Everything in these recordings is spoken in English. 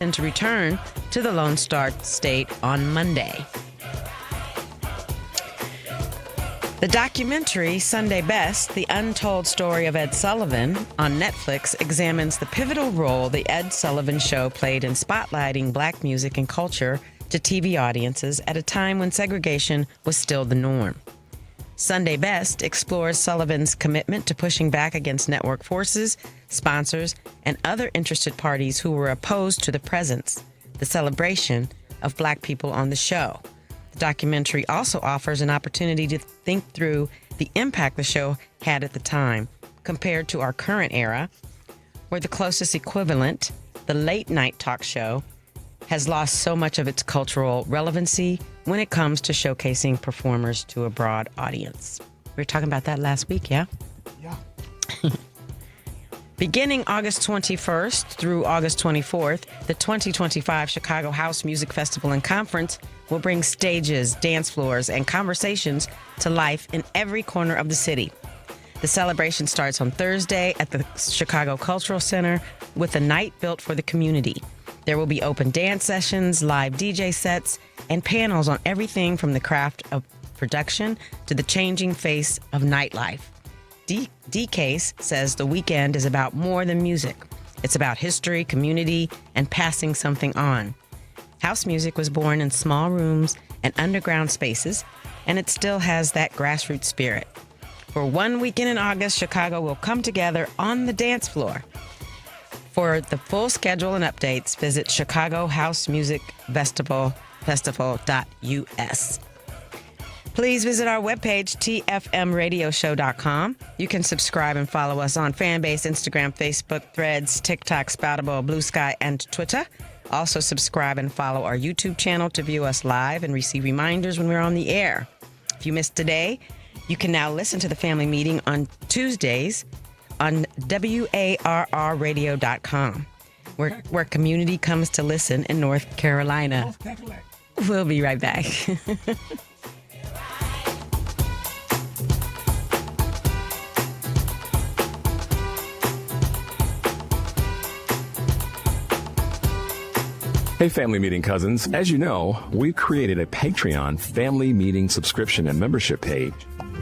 and to return to the Lone Star State on Monday. The documentary Sunday Best, The Untold Story of Ed Sullivan on Netflix examines the pivotal role the Ed Sullivan Show played in spotlighting black music and culture to TV audiences at a time when segregation was still the norm. Sunday Best explores Sullivan's commitment to pushing back against network forces, sponsors, and other interested parties who were opposed to the presence, the celebration of black people on the show. The documentary also offers an opportunity to think through the impact the show had at the time compared to our current era, where the closest equivalent, the late night talk show, has lost so much of its cultural relevancy when it comes to showcasing performers to a broad audience. We were talking about that last week, yeah? Yeah. Beginning August 21st through August 24th, the 2025 Chicago House Music Festival and Conference will bring stages, dance floors, and conversations to life in every corner of the city. The celebration starts on Thursday at the Chicago Cultural Center with a night built for the community. There will be open dance sessions, live DJ sets, and panels on everything from the craft of production to the changing face of nightlife. D-Case says the weekend is about more than music. It's about history, community, and passing something on. House music was born in small rooms and underground spaces, and it still has that grassroots spirit. For one weekend in August, Chicago will come together on the dance floor. For the full schedule and updates, visit chicagohousemusicfestival.us. Please visit our webpage, tfmradioshow.com. You can subscribe and follow us on Fanbase, Instagram, Facebook, Threads, TikTok, Spoutable, Blue Sky, and Twitter. Also subscribe and follow our YouTube channel to view us live and receive reminders when we're on the air. If you missed today, you can now listen to the family meeting on Tuesdays on WARRradio.com, where community comes to listen in North Carolina. We'll be right back. Hey, Family Meeting cousins. As you know, we've created a Patreon Family Meeting subscription and membership page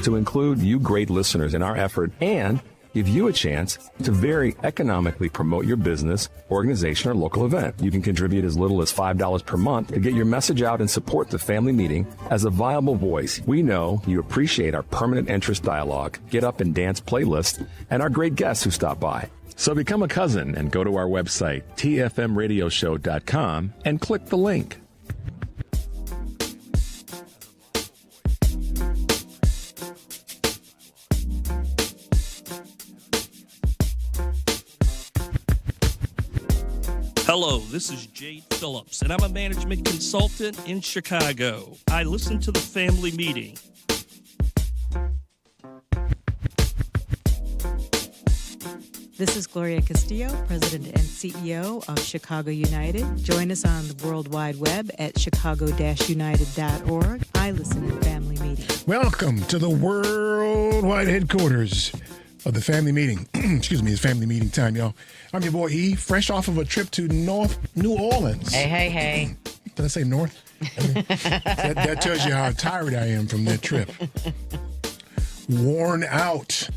to include you great listeners in our effort and give you a chance to very economically promote your business, organization, or local event. You can contribute as little as $5 per month to get your message out and support the Family Meeting as a viable voice. We know you appreciate our permanent interest dialogue, get up and dance playlist, and our great guests who stop by. So become a cousin and go to our website, tfmradioshow.com, and click the link. Hello, this is Jade Phillips, and I'm a management consultant in Chicago. I listen to the Family Meeting. This is Gloria Castillo, President and CEO of Chicago United. Join us on the World Wide Web at chicago-united.org. I listen to Family Meeting. Welcome to the worldwide headquarters of the Family Meeting. Excuse me, it's Family Meeting time, y'all. I'm your boy E, fresh off of a trip to North New Orleans. Hey. Did I say North? that tells you how tired I am from that trip. Worn out.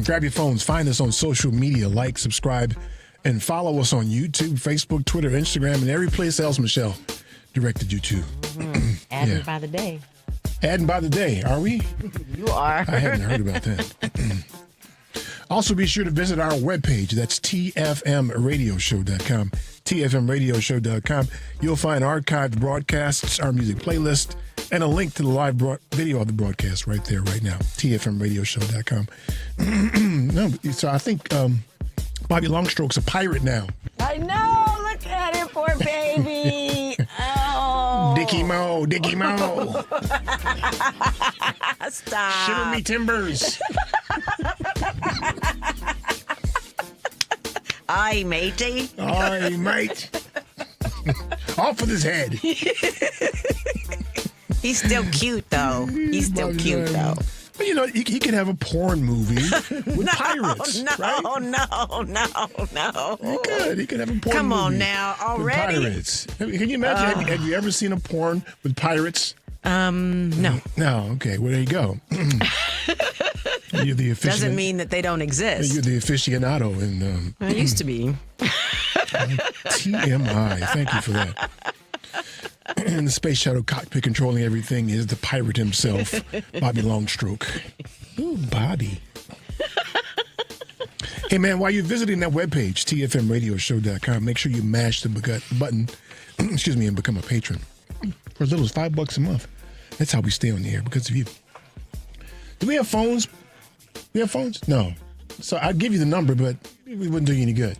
Grab your phones. Find us on social media. Like, subscribe, and follow us on YouTube, Facebook, Twitter, Instagram, and every place else Michelle directed you to. Adding by the day. Adding by the day. Are we? You are. I hadn't heard about that. Also, be sure to visit our webpage. That's tfmradioshow.com. tfmradioshow.com. You'll find archived broadcasts, our music playlist, and a link to the live video of the broadcast right there, right now. tfmradioshow.com. No, so I think Bobby Longstroke's a pirate now. I know. Look at it, poor baby. Oh. Dickie Mo. Stop. Shiver me timbers. Aye, matey. Aye, mate. Off with his head. He's still cute, though. But you know, he could have a porn movie with pirates, right? No. He could have a porn Come movie on now, already? with pirates. Can you imagine? Have you ever seen a porn with pirates? No. No. Okay. Well, there you go. You're the Doesn't mean that they don't exist. You're the aficionado in I used to be. TMI. Thank you for that. And the space shuttle cockpit controlling everything is the pirate himself, Bobby Longstroke. Ooh, Bobby. Hey, man, while you're visiting that webpage, tfmradioshow.com, make sure you mash the button, excuse me, and become a patron. For as little as $5 a month. That's how we stay on the air, because of you. Do we have phones? We have phones? No. So I'd give you the number, but it wouldn't do you any good.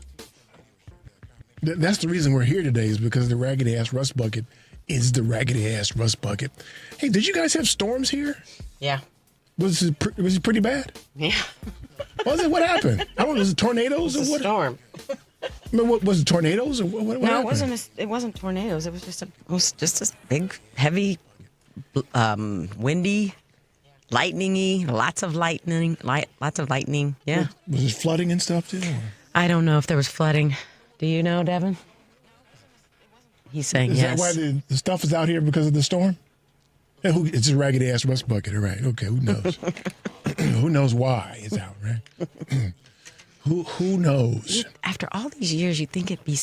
That's the reason we're here today, is because the raggedy ass rust bucket is the raggedy ass rust bucket. Hey, did you guys have storms here? Yeah. Was it pretty bad? Yeah. Was it? What happened? I don't know. Was it tornadoes or what? Storm. I mean, what was it? Tornadoes or what? No, happened? it wasn't tornadoes. It was just a big, heavy, windy, lightningy, lots of lightning. Yeah. Was it flooding and stuff too? Or? I don't know if there was flooding. Do you know, Devin? He's saying Is yes. that why the stuff is out here because of the storm? Yeah, it's a raggedy ass rust bucket, all right? Okay, who knows? Who knows why it's out, right? Who knows? After all these years, you'd think it'd be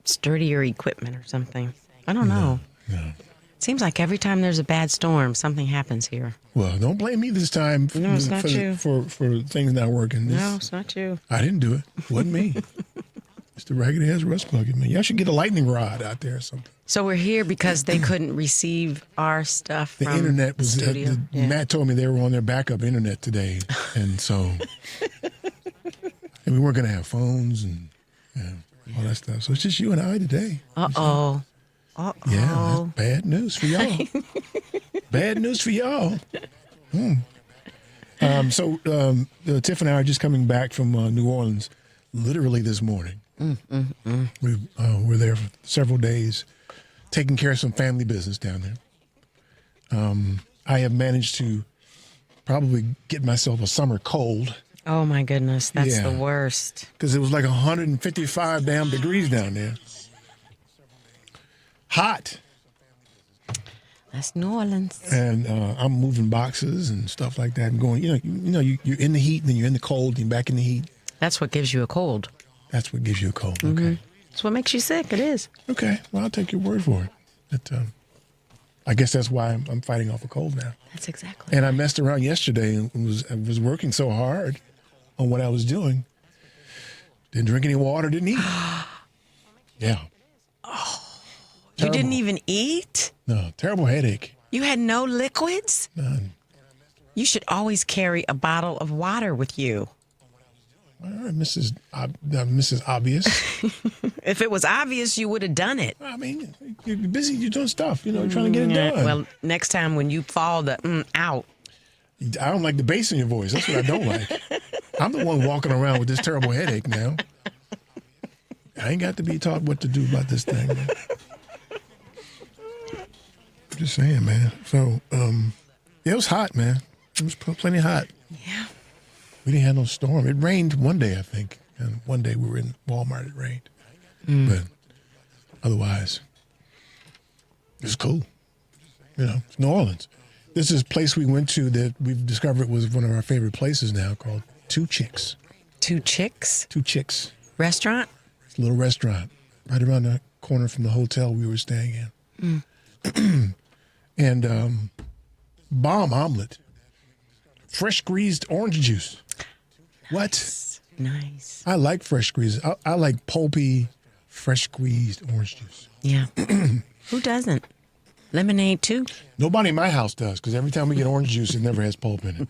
sturdier equipment or something. I don't know. No. Seems like every time there's a bad storm, something happens here. Well, don't blame me this time. No, it's not you. For things not working. No, it's not you. I didn't do it. It wasn't me. It's the raggedy ass rust bucket, man. Y'all should get a lightning rod out there or something. So we're here because they couldn't receive our stuff The from internet was. the studio. Matt told me they were on their backup internet today, and so and we weren't going to have phones and all that stuff. So it's just you and I today. Uh-oh. Yeah, that's bad news for y'all. Bad news for y'all. So Tiff and I are just coming back from New Orleans, literally this morning. We were there for several days, taking care of some family business down there. I have managed to probably get myself a summer cold. Oh, my goodness. That's the worst. Because it was like 155 damn degrees down there. Hot. That's New Orleans. And I'm moving boxes and stuff like that and going, you're in the heat and then you're in the cold and you're back in the heat. That's what gives you a cold. That's what gives you a cold. Mm-hmm. Okay. That's what makes you sick. It is. Okay. Well, I'll take your word for it. But, I guess that's why I'm fighting off a cold now. That's exactly. And I messed around yesterday and was working so hard on what I was doing. Didn't drink any water, didn't eat. Yeah. Oh. Terrible. You didn't even eat? No, terrible headache. You had no liquids? None. You should always carry a bottle of water with you. All right, Mrs. Obvious. If it was obvious, you would have done it. I mean, you're busy. You're doing stuff. Trying to get it done. Well, next time when you fall out. I don't like the bass in your voice. That's what I don't like. I'm the one walking around with this terrible headache now. I ain't got to be taught what to do about this thing. Man. I'm just saying, man. So, it was hot, man. It was plenty hot. Yeah. We didn't have no storm. It rained one day, I think. And one day we were in Walmart, it rained. But otherwise, it was cool. It's New Orleans. This is a place we went to that we've discovered was one of our favorite places now, called Two Chicks. Two Chicks? Two Chicks. Restaurant? It's a little restaurant right around the corner from the hotel we were staying in. And bomb omelet. Fresh squeezed orange juice. What? Nice. I like fresh squeezed. I like pulpy, fresh squeezed orange juice. Yeah. Who doesn't? Lemonade too? Nobody in my house does, because every time we get orange juice, it never has pulp in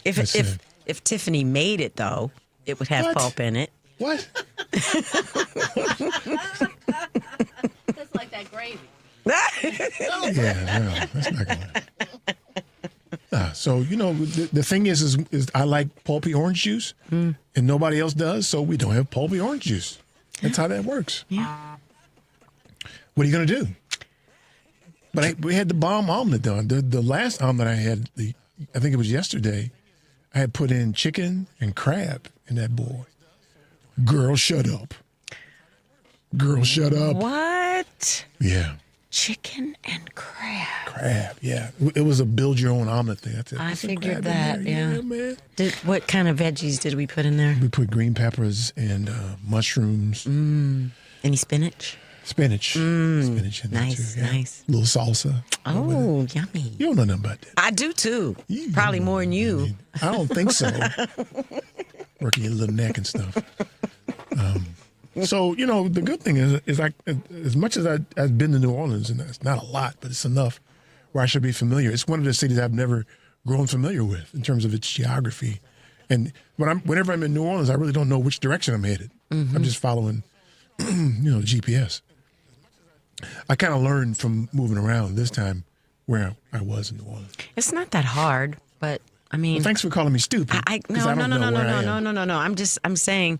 it. If Tiffany made it, though, it would have What? pulp in it. What? It's like that gravy. Yeah, no, that's not gonna. So the thing is I like pulpy orange juice, and nobody else does, so we don't have pulpy orange juice. That's how that works. Yeah. What are you gonna do? But we had the bomb omelet done. The last omelet I had, I think it was yesterday, I had put in chicken and crab in that boy. Girl, shut up. Girl, shut up. What? Yeah. Chicken and crab. Crab, yeah. It was a build your own omelet thing. I figured that, yeah. Man. What kind of veggies did we put in there? We put green peppers and mushrooms. Any spinach? Spinach. Spinach in there Nice, too. Yeah. nice. A little salsa. Oh, yummy. You don't know nothing about that. I do too. You Probably don't know more than you. what I mean. I don't think so. Working your little neck and stuff. So, the good thing is like, as much as I've been to New Orleans, and it's not a lot, but it's enough where I should be familiar. It's one of the cities I've never grown familiar with in terms of its geography. And whenever I'm in New Orleans, I really don't know which direction I'm headed. I'm just following, GPS. I kind of learned from moving around this time where I was in New Orleans. It's not that hard, but I mean. Well, thanks for calling me stupid. No. I'm saying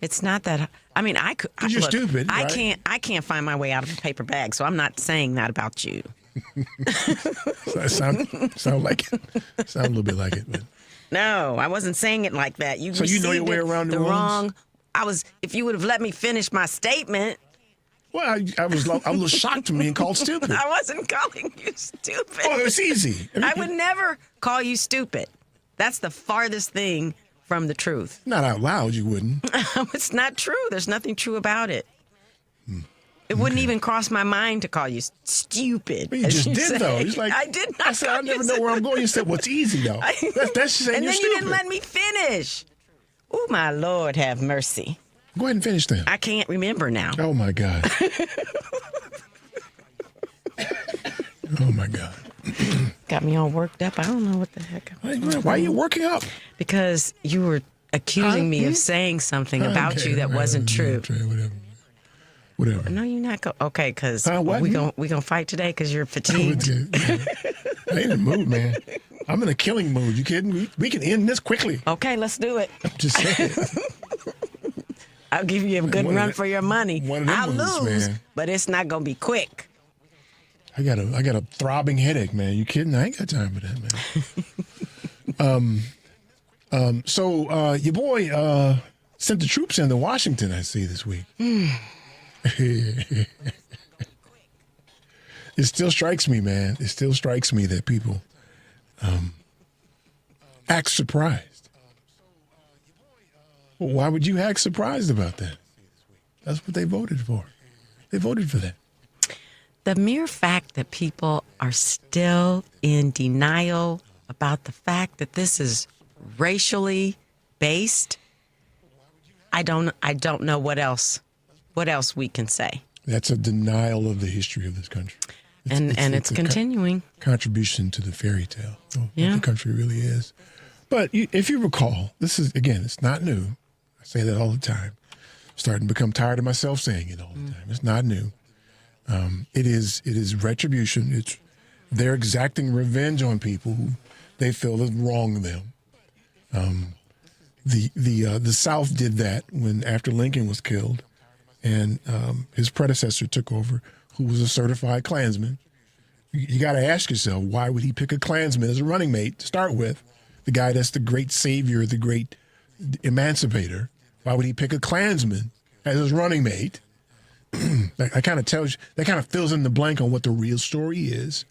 it's not that. I mean, I could. You're stupid. I right? I can't find my way out of a paper bag, so I'm not saying that about you. sound like it. Sound a little bit like it. But. No, I wasn't saying it like that. So you know your way around New Orleans? If you would have let me finish my statement. Well, I was a little shocked to me and called stupid. I wasn't calling you stupid. Oh, it's easy. I would never call you stupid. That's the farthest thing from the truth. Not out loud, you wouldn't. It's not true. There's nothing true about it. It wouldn't even cross my mind to call you stupid. But you just did, say. though. It's like, I did not. I said, I never know where I'm going. You said, what's easy, though? That's saying and you're then stupid. you didn't let me finish. Oh, my Lord, have mercy. Go ahead and finish then. I can't remember now. Oh, my God. Oh, my God. Got me all worked up. I don't know what the heck. Why are you working up? Because you were accusing me of saying something about Okay, you that wasn't true. Whatever. No, you're not. Okay, because what? we gonna fight today because you're fatigued. I ain't in the mood, man. I'm in a killing mood. You kidding? We can end this quickly. Okay, let's do it. I'm just saying. I'll give you a good run for your money. One of them I'll moves, lose, man. but it's not gonna be quick. I got a throbbing headache, man. You kidding? I ain't got time for that, man. So your boy sent the troops into Washington, I see, this week. It still strikes me, man. It still strikes me that people act surprised. Well, why would you act surprised about that? That's what they voted for. They voted for that. The mere fact that people are still in denial about the fact that this is racially based, I don't know what else we can say. That's a denial of the history of this country. It's continuing. Contribution to the fairy tale of what Yeah. the country really is. But if you recall, this is, again, it's not new. I say that all the time. Starting to become tired of myself saying it all the time. It's not new. It is retribution. They're exacting revenge on people who they feel has wronged them. The South did that after Lincoln was killed, and his predecessor took over, who was a certified Klansman. You got to ask yourself, why would he pick a Klansman as a running mate to start with? The guy that's the great savior, the great emancipator. Why would he pick a Klansman as his running mate? That kind of tells you, that kind of fills in the blank on what the real story is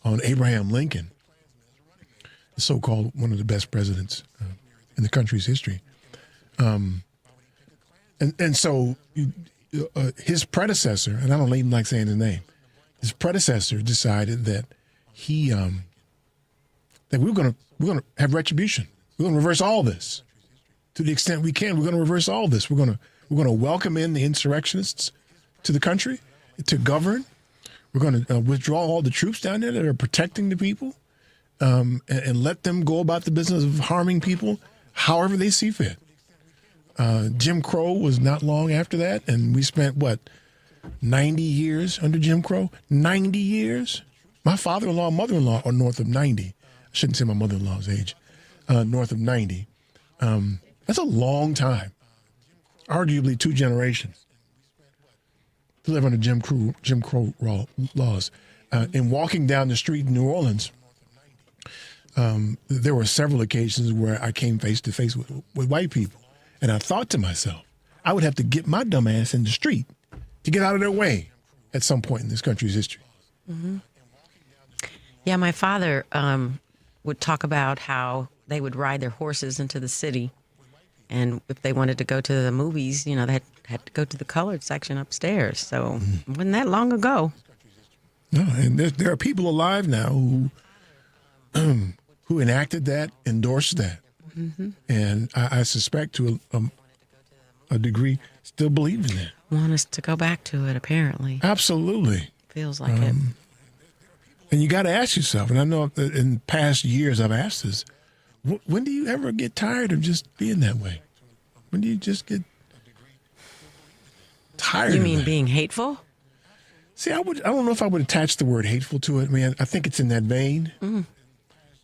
on Abraham Lincoln, the so-called one of the best presidents in the country's history. And so his predecessor, and I don't even like saying his name, his predecessor decided that that we're going to have retribution. We're going to reverse all this to the extent we can. We're going to reverse all this. We're going to welcome in the insurrectionists to the country to govern. We're going to withdraw all the troops down there that are protecting the people, and let them go about the business of harming people however they see fit. Jim Crow was not long after that, and we spent, 90 years under Jim Crow? 90 years? My father-in-law and mother-in-law are north of 90. I shouldn't say my mother-in-law's age. North of 90. That's a long time. Arguably 2 generations to live under Jim Crow laws. in walking down the street in New Orleans, there were several occasions where I came face to face with white people. And I thought to myself, I would have to get my dumb ass in the street to get out of their way at some point in this country's history. Mm-hmm. Yeah, my father would talk about how they would ride their horses into the city. And if they wanted to go to the movies, you know, they had to go to the colored section upstairs. So it wasn't that long ago. No, and there are people alive now who enacted that, endorsed that. Mm-hmm. And I suspect to a degree still believe in that. Want us to go back to it, apparently. Absolutely. Feels like it. And you got to ask yourself, and I know that in past years I've asked this, when do you ever get tired of just being that way? When do you just get tired You of mean that? being hateful? See, I don't know if I would attach the word hateful to it. I mean, I think it's in that vein. Mm.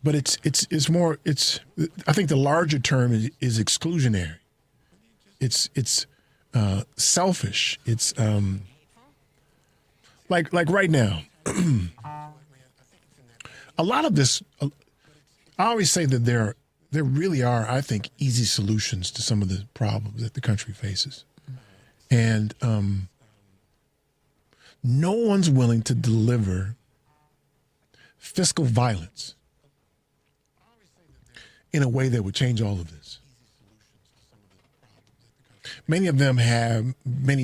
But it's more, I think the larger term is exclusionary. It's selfish. It's like right now. A lot of this, I always say that there really are, I think, easy solutions to some of the problems that the country faces. And no one's willing to deliver fiscal violence in a way that would change all of this. Many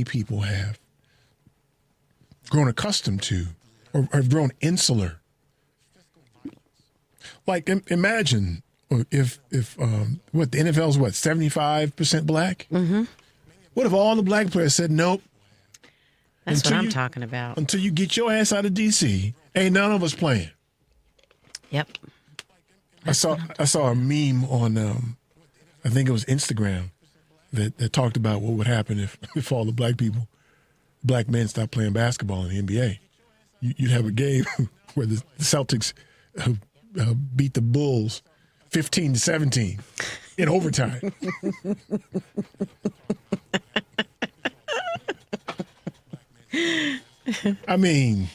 people have grown accustomed to or have grown insular. Like, imagine if the NFL's 75% black? Mm-hmm. What if all the black players said, nope. That's what I'm talking about. Until you get your ass out of D.C., ain't none of us playing. Yep. I saw a meme on, I think it was Instagram, that talked about what would happen if all the black men stopped playing basketball in the NBA. You'd have a game where the Celtics beat the Bulls 15-17 in overtime. I mean,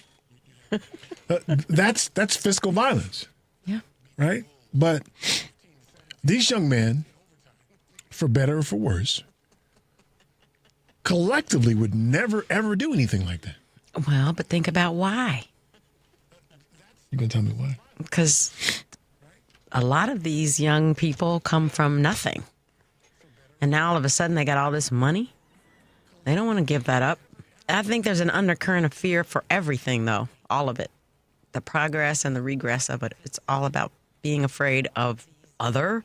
that's fiscal violence. Yeah. Right? But these young men, for better or for worse, collectively would never, ever do anything like that. Well, but think about why. You gonna tell me why? Because a lot of these young people come from nothing. And now all of a sudden they got all this money. They don't want to give that up. I think there's an undercurrent of fear for everything, though. All of it. The progress and the regress of it. It's all about being afraid of other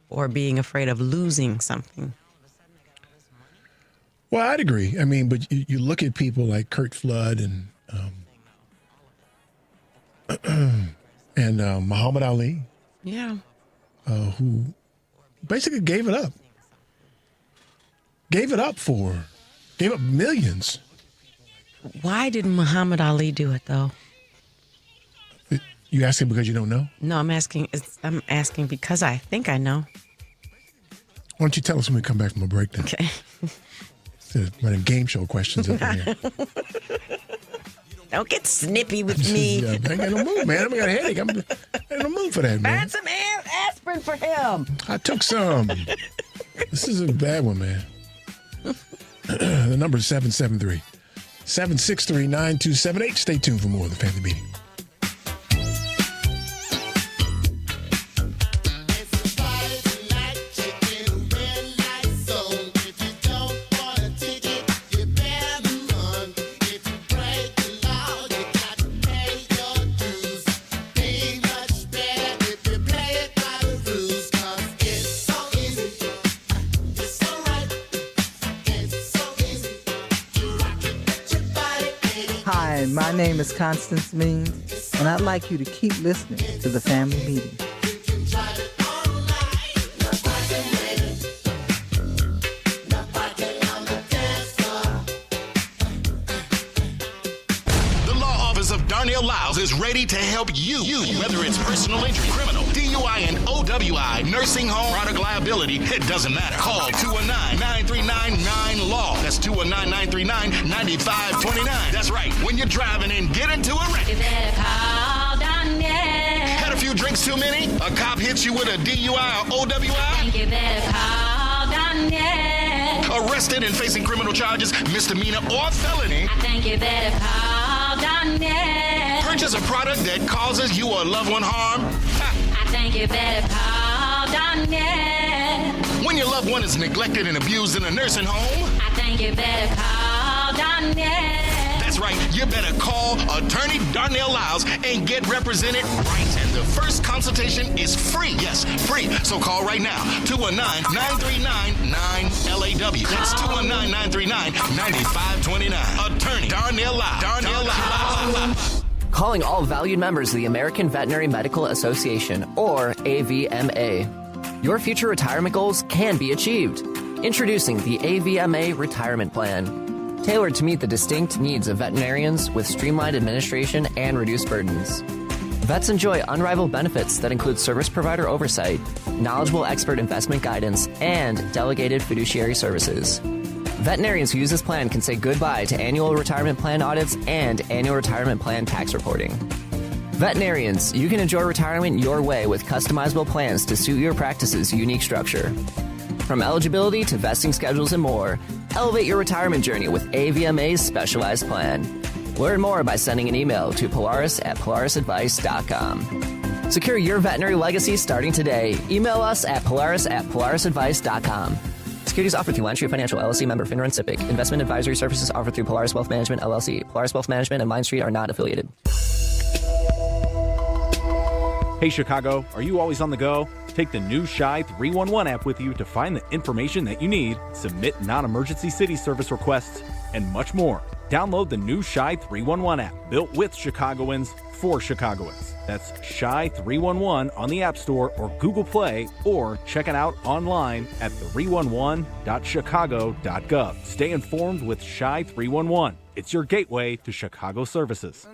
or being afraid of losing something. Well, I'd agree. I mean, but you look at people like Curt Flood and Muhammad Ali. Yeah. Who basically gave it up. Gave up millions. Why did Muhammad Ali do it, though? You asking because you don't know? No, I'm asking because I think I know. Why don't you tell us when we come back from a break then? Okay. Instead of running game show questions up in here. Don't get snippy with me. I ain't got no mood, man. I got a headache. I'm in no mood for that, man. Find some aspirin for him. I took some. This is a bad one, man. The number is 773-763-9278. Stay tuned for more of the Family Meeting. Hi, my name is Constance Means, and I'd like you to keep listening to the Family Meeting. The law office of Darnell Lyles is ready to help you, whether it's personal injury, criminal, DUI, and OWI, nursing home, product liability, it doesn't matter. Call 219-9399-LAW. That's 219-939-9529. That's right. When you're driving and get into a wreck. You better call Danielle. Had a few drinks too many? A cop hits you with a DUI or OWI? Think you better call Danielle. Arrested and facing criminal charges, misdemeanor or felony? I think you better call Danielle. Purchase a product that causes you or a loved one harm? I think you better call Danielle. When your loved one is neglected and abused in a nursing home? I think you better call Danielle. That's right, you better call Attorney Darnell Lyles and get represented right. And the first consultation is free. Yes, free. So call right now. 219-939-9LAW. That's 219-939-9529. Attorney Darnell Lyles. Darnell Lyles. Calling all valued members of the American Veterinary Medical Association, or AVMA. Your future retirement goals can be achieved. Introducing the AVMA Retirement Plan. Tailored to meet the distinct needs of veterinarians with streamlined administration and reduced burdens. Vets enjoy unrivaled benefits that include service provider oversight, knowledgeable expert investment guidance, and delegated fiduciary services. Veterinarians who use this plan can say goodbye to annual retirement plan audits and annual retirement plan tax reporting. Veterinarians, you can enjoy retirement your way with customizable plans to suit your practice's unique structure. From eligibility to vesting schedules and more, elevate your retirement journey with AVMA's specialized plan. Learn more by sending an email to polaris@polarisadvice.com. Secure your veterinary legacy starting today. Email us at polaris@polarisadvice.com. Securities offered through LineStreet Financial, LLC, member FINRA and SIPC. Investment advisory services offered through Polaris Wealth Management, LLC. Polaris Wealth Management and LineStreet are not affiliated. Hey Chicago, are you always on the go? Take the new Shy 311 app with you to find the information that you need, submit non-emergency city service requests, and much more. Download the new Shy 311 app, built with Chicagoans for Chicagoans. That's Shy 311 on the App Store or Google Play, or check it out online at 311.chicago.gov. Stay informed with Shy 311. It's your gateway to Chicago services.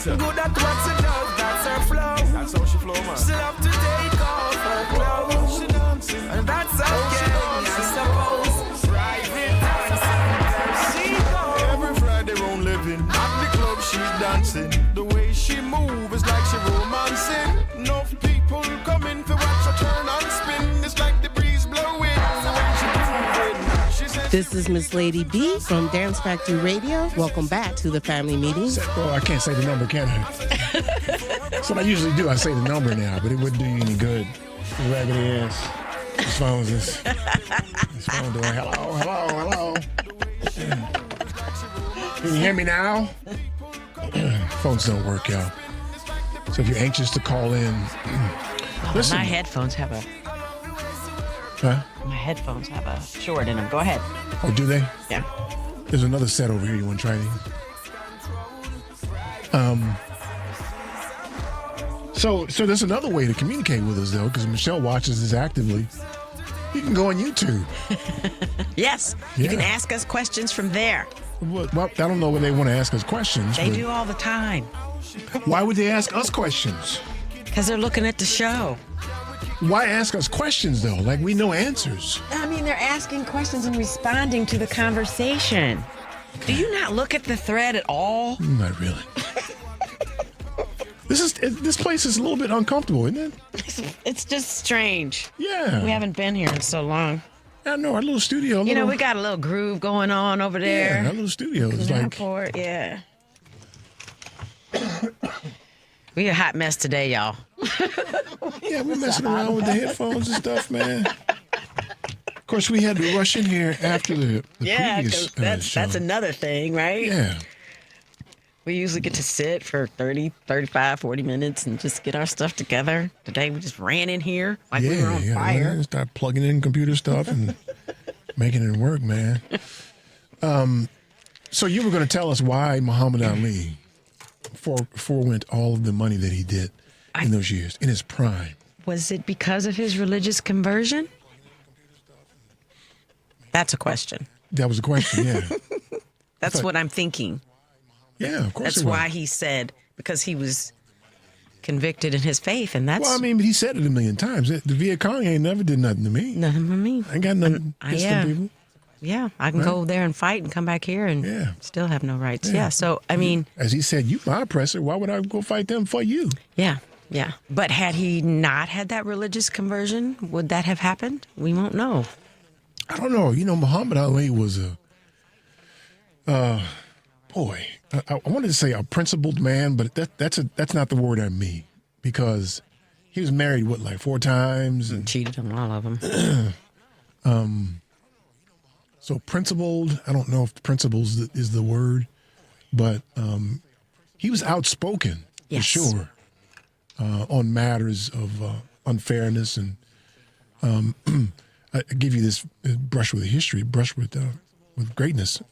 Good at what she does, that's her flow. That's how she flow, man. She love to take off her clothes. She dancing, and that's okay, I suppose. Private dancing, there she goes. Every Friday round living, at the club she's dancing. The way she move is like she romancing. Enough people coming to watch her turn and spin. It's like the breeze blowing. This is Miss Lady B from Dance Factory Radio. Welcome back to the family meeting. Well, I can't say the number, can I? That's what I usually do. I say the number now, but it wouldn't do you any good. Raggedy ass. This phone's this phone doing hello. Can you hear me now? Phones don't work, y'all. So if you're anxious to call in, listen. My headphones have a... Huh? My headphones have a short in them. Go ahead. Oh, do they? Yeah. There's another set over here. You want to try these? So there's another way to communicate with us, though, because Michelle watches this actively. You can go on YouTube. Yes. Yeah. You can ask us questions from there. Well, I don't know when they want to ask us questions. They do all the time. Why would they ask us questions? Because they're looking at the show. Why ask us questions, though? Like we know answers. I mean, they're asking questions and responding to the conversation. Do you not look at the thread at all? Not really. This place is a little bit uncomfortable, isn't it? It's just strange. Yeah. We haven't been here in so long. I know, our little studio. You know, we got a little groove going on over there. Yeah, our little studio is like... Yeah. We a hot mess today, y'all. Yeah, we're messing around with the headphones and stuff, man. Of course, we had to rush in here after the previous that's show. that's another thing, right? Yeah. We usually get to sit for 30, 35, 40 minutes and just get our stuff together. Today we just ran in here like we were on fire. Man, start plugging in computer stuff and making it work, man. So you were going to tell us why Muhammad Ali forewent all of the money that he did in those years, in his prime. Was it because of his religious conversion? That's a question. That was a question, yeah. That's what I'm thinking. Yeah, of course. That's why he said, because he was convicted in his faith, and that's... Well, I mean, he said it a million times. The Viet Cong ain't never did nothing to me. Nothing to me. I ain't got nothing against them people. Yeah, I can go there and fight and come back here and still have no rights. Yeah, so, I mean... As he said, you my oppressor. Why would I go fight them for you? Yeah. But had he not had that religious conversion, would that have happened? We won't know. I don't know. You know, Muhammad Ali was I wanted to say a principled man, but that's not the word I mean, because he was married, like 4 times? And cheated on all of them. So principled, I don't know if principles is the word, but he was outspoken, for sure, on matters of unfairness. And I give you this brush with history, brush with greatness.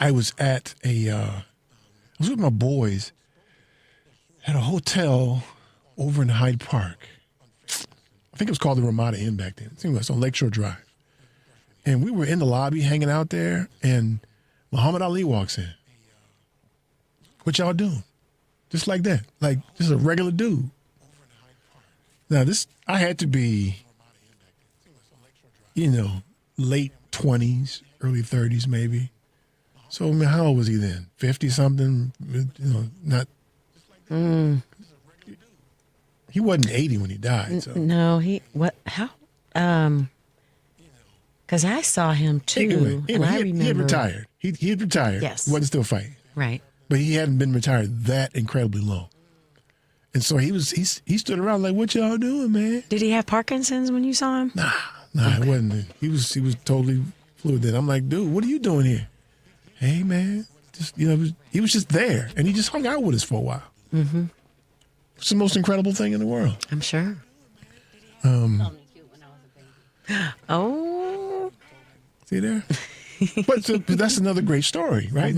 I was I was with my boys at a hotel over in Hyde Park. I think it was called the Ramada Inn back then. I think it was on Lakeshore Drive. And we were in the lobby hanging out there, and Muhammad Ali walks in. What y'all doing? Just like that. Like, just a regular dude. Now, I had to be, late 20s, early 30s maybe. So, I mean, how old was he then? 50-something? Not... He wasn't 80 when he died. So. No, how? Because I saw him too, and I remember... He had retired. He had retired. Yes. He wasn't still fighting. Right. But he hadn't been retired that incredibly long. And so he stood around like, what y'all doing, man? Did he have Parkinson's when you saw him? Nah, it wasn't. He was totally fluid then. I'm like, dude, what are you doing here? Hey, man, he was just there, and he just hung out with us for a while. Mm-hmm. It's the most incredible thing in the world. I'm sure. Oh. See there? But that's another great story, right?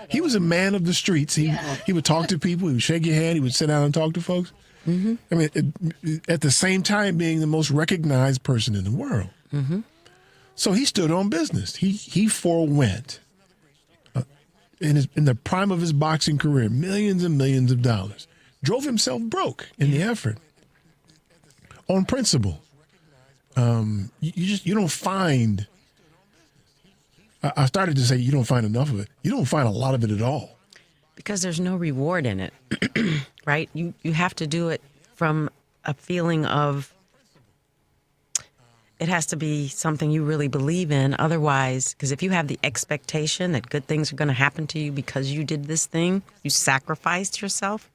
He was a man of the streets. He would talk to people. He would shake your hand. He would sit down and talk to folks. Mm-hmm. I mean, at the same time being the most recognized person in the world. Mm-hmm. So he stood on business. He forewent. In the prime of his boxing career, millions and millions of dollars. Drove himself broke in the effort. On principle. You don't find... I started to say you don't find enough of it. You don't find a lot of it at all. Because there's no reward in it, right? You have to do it from a feeling of... It has to be something you really believe in. Otherwise, because if you have the expectation that good things are going to happen to you because you did this thing, you sacrificed yourself.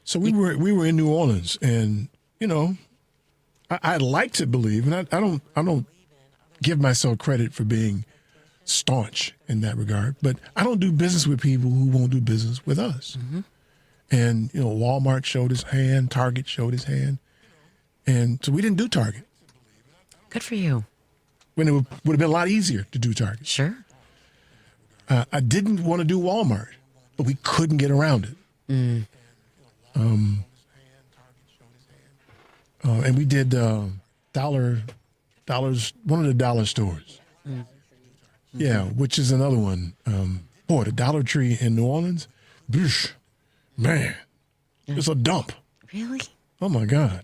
So we were in New Orleans, and I'd like to believe, and I don't give myself credit for being staunch in that regard, but I don't do business with people who won't do business with us. Mm-hmm. And Walmart showed his hand, Target showed his hand. And so we didn't do Target. Good for you. When it would have been a lot easier to do Target. Sure. I didn't want to do Walmart, but we couldn't get around it. Mm. And we did dollars, one of the dollar stores. Mm. Yeah, which is another one. The Dollar Tree in New Orleans, man, it's a dump. Really? Oh my God.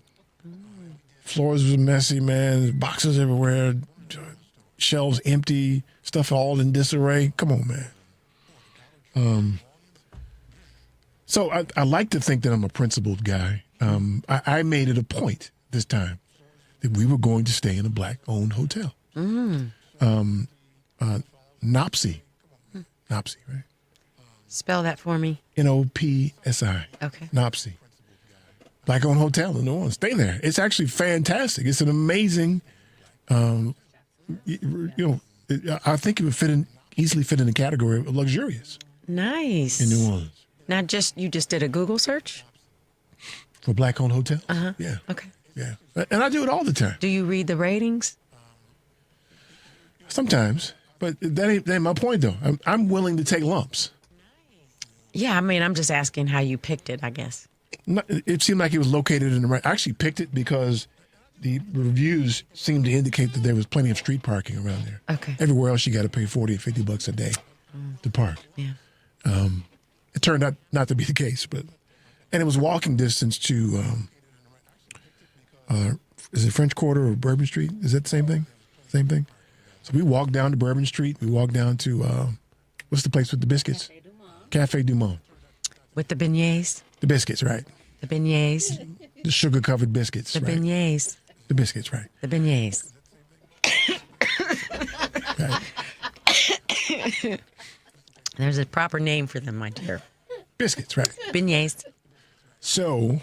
Floors was messy, man. Boxes everywhere, shelves empty, stuff all in disarray. Come on, man. So I like to think that I'm a principled guy. I made it a point this time that we were going to stay in a Black-owned hotel. Mm. Nopsy. Nopsy, right? Spell that for me. Nopsi. Okay. Nopsy. Black-owned hotel in New Orleans. Stay there. It's actually fantastic. It's an amazing, I think it would easily fit in the category of luxurious. Nice. in New Orleans. Now, you just did a Google search? For black-owned hotels? Uh-huh. Yeah. Okay. Yeah. And I do it all the time. Do you read the ratings? Sometimes. But that ain't my point, though. I'm willing to take lumps. Yeah, I mean, I'm just asking how you picked it, I guess. It seemed like it was located in the right. I actually picked it because the reviews seemed to indicate that there was plenty of street parking around there. Okay. Everywhere else, you got to pay $40 or $50 a day to park. Yeah. It turned out not to be the case, and it was walking distance to, is it French Quarter or Bourbon Street? Is that the same thing? Same thing. So we walked down to Bourbon Street. We walked down to what's the place with the biscuits? Cafe Du Monde. With the beignets? The biscuits, right? The beignets. The sugar-covered biscuits. The right? beignets. The biscuits, right? The beignets. Right. There's a proper name for them, my dear. Biscuits, right? Beignets. So,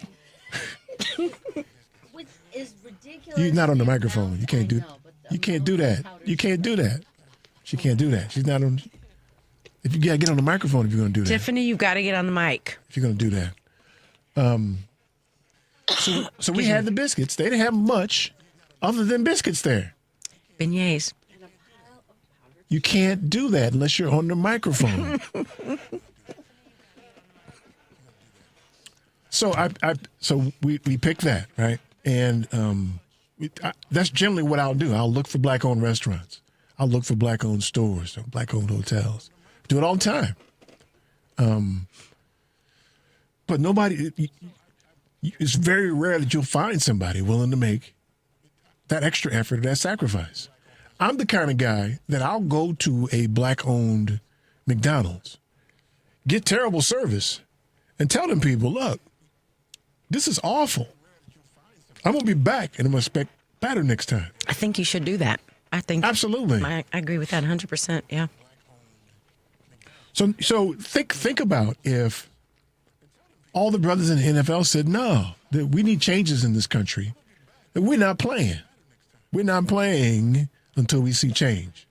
Which is ridiculous. you're not on the microphone. You can't do. You can't do that. You can't do that. She can't do that. She's not on. If you gotta get on the microphone, if you're gonna do that. Tiffany, you got to get on the mic. If you're gonna do that. So we had the biscuits. They didn't have much other than biscuits there. Beignets. You can't do that unless you're on the microphone. So we picked that, right? And that's generally what I'll do. I'll look for black-owned restaurants. I'll look for black-owned stores or black-owned hotels. Do it all the time. But nobody. It's very rare that you'll find somebody willing to make that extra effort or that sacrifice. I'm the kind of guy that I'll go to a black-owned McDonald's, get terrible service, and tell them people, look, this is awful. I'm going to be back, and I'm going to expect better next time. I think you should do that. I think absolutely. I agree with that 100%. Yeah. So think about if all the brothers in the NFL said, no, that we need changes in this country, that we're not playing. We're not playing until we see change.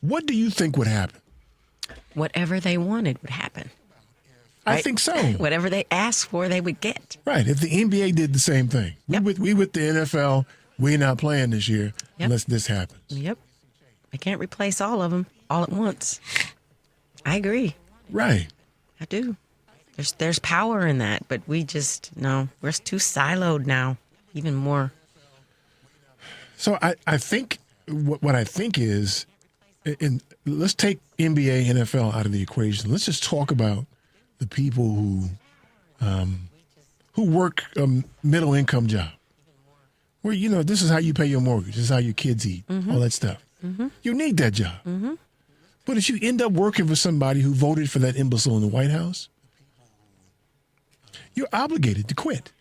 What do you think would happen? Whatever they wanted would happen. Right? I think so. Whatever they asked for, they would get. Right. If the NBA did the same thing. Yep. We with the NFL, we're not playing this year unless this happens. Yep. I can't replace all of them all at once. I agree. Right. I do. There's power in that, but we're too siloed now, even more. So I think what I think is, let's take NBA, NFL out of the equation. Let's just talk about the people who work a middle income job, where this is how you pay your mortgage, this is how your kids eat, all that stuff. Mm-hmm. You need that job. Mm-hmm. But if you end up working for somebody who voted for that imbecile in the White House, you're obligated to quit.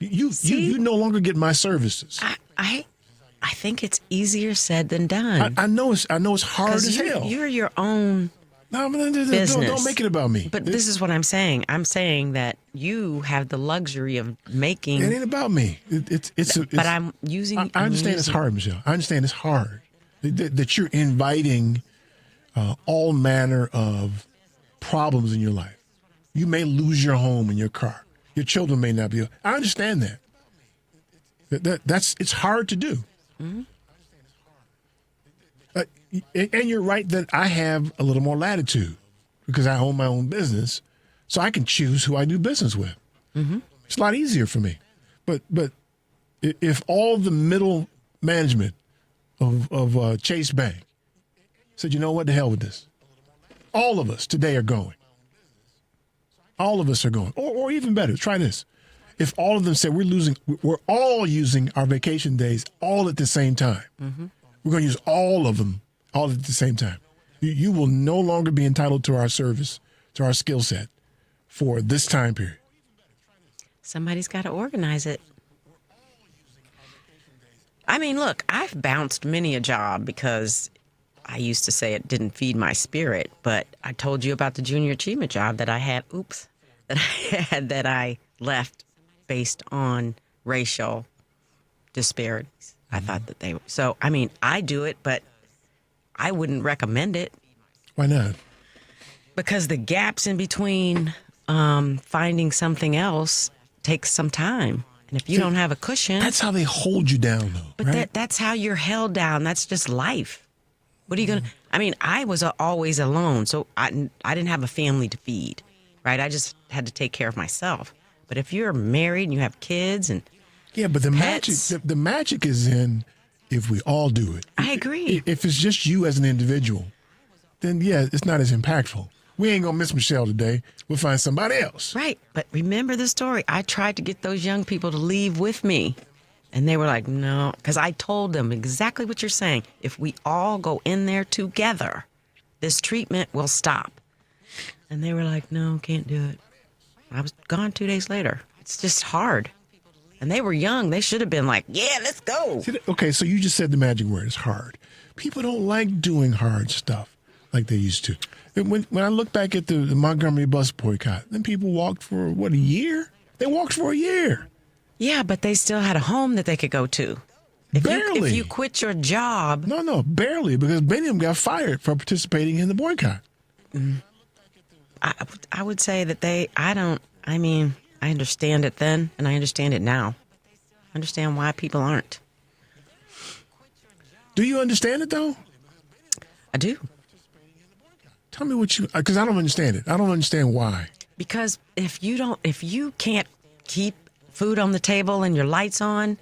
You no longer get my services. I think it's easier said than done. I know it's hard as hell. You're your own business. Don't make it about me. But this is what I'm saying. I'm saying that you have the luxury of making. It ain't about me. But I'm using. I understand it's hard, Michelle. I understand it's hard that you're inviting all manner of problems in your life. You may lose your home and your car. Your children may not be. I understand that. It's hard to do. Mm-hmm. And you're right that I have a little more latitude because I own my own business, so I can choose who I do business with. Mm-hmm. It's a lot easier for me. But if all the middle management of Chase Bank said, you know what, the hell with this, all of us today are going. All of us are going. Or even better, try this. If all of them said we're all using our vacation days all at the same time. Mm-hmm. We're going to use all of them all at the same time. You will no longer be entitled to our service, to our skill set for this time period. Somebody's got to organize it. I mean, look, I've bounced many a job because I used to say it didn't feed my spirit, but I told you about the junior achievement job that I had, that I left based on racial disparities. I thought that they were. So, I mean, I do it, but I wouldn't recommend it. Why not? Because the gaps in between finding something else takes some time. And if you don't have a cushion... That's how they hold you down, though, But right? that's how you're held down. That's just life. What are you going to... I mean, I was always alone, so I didn't have a family to feed, right? I just had to take care of myself. But if you're married and you have kids and Yeah, but the pets, magic is in if we all do it. I agree. If it's just you as an individual, then, yeah, it's not as impactful. We ain't going to miss Michelle today. We'll find somebody else. Right. But remember the story. I tried to get those young people to leave with me. And they were like, no, because I told them exactly what you're saying. If we all go in there together, this treatment will stop. And they were like, no, can't do it. I was gone 2 days later. It's just hard. And they were young. They should have been like, yeah, let's go. Okay, so you just said the magic word. It's hard. People don't like doing hard stuff like they used to. When I look back at the Montgomery bus boycott, then people walked for, what, a year? They walked for a year. Yeah, but they still had a home that they could go to. Barely. If you quit your job. No, barely, because many of them got fired for participating in the boycott. I would say that I understand it then, and I understand it now. I understand why people aren't. Do you understand it, though? I do. Tell me because I don't understand it. I don't understand why. Because if you can't keep food on the table and your lights on,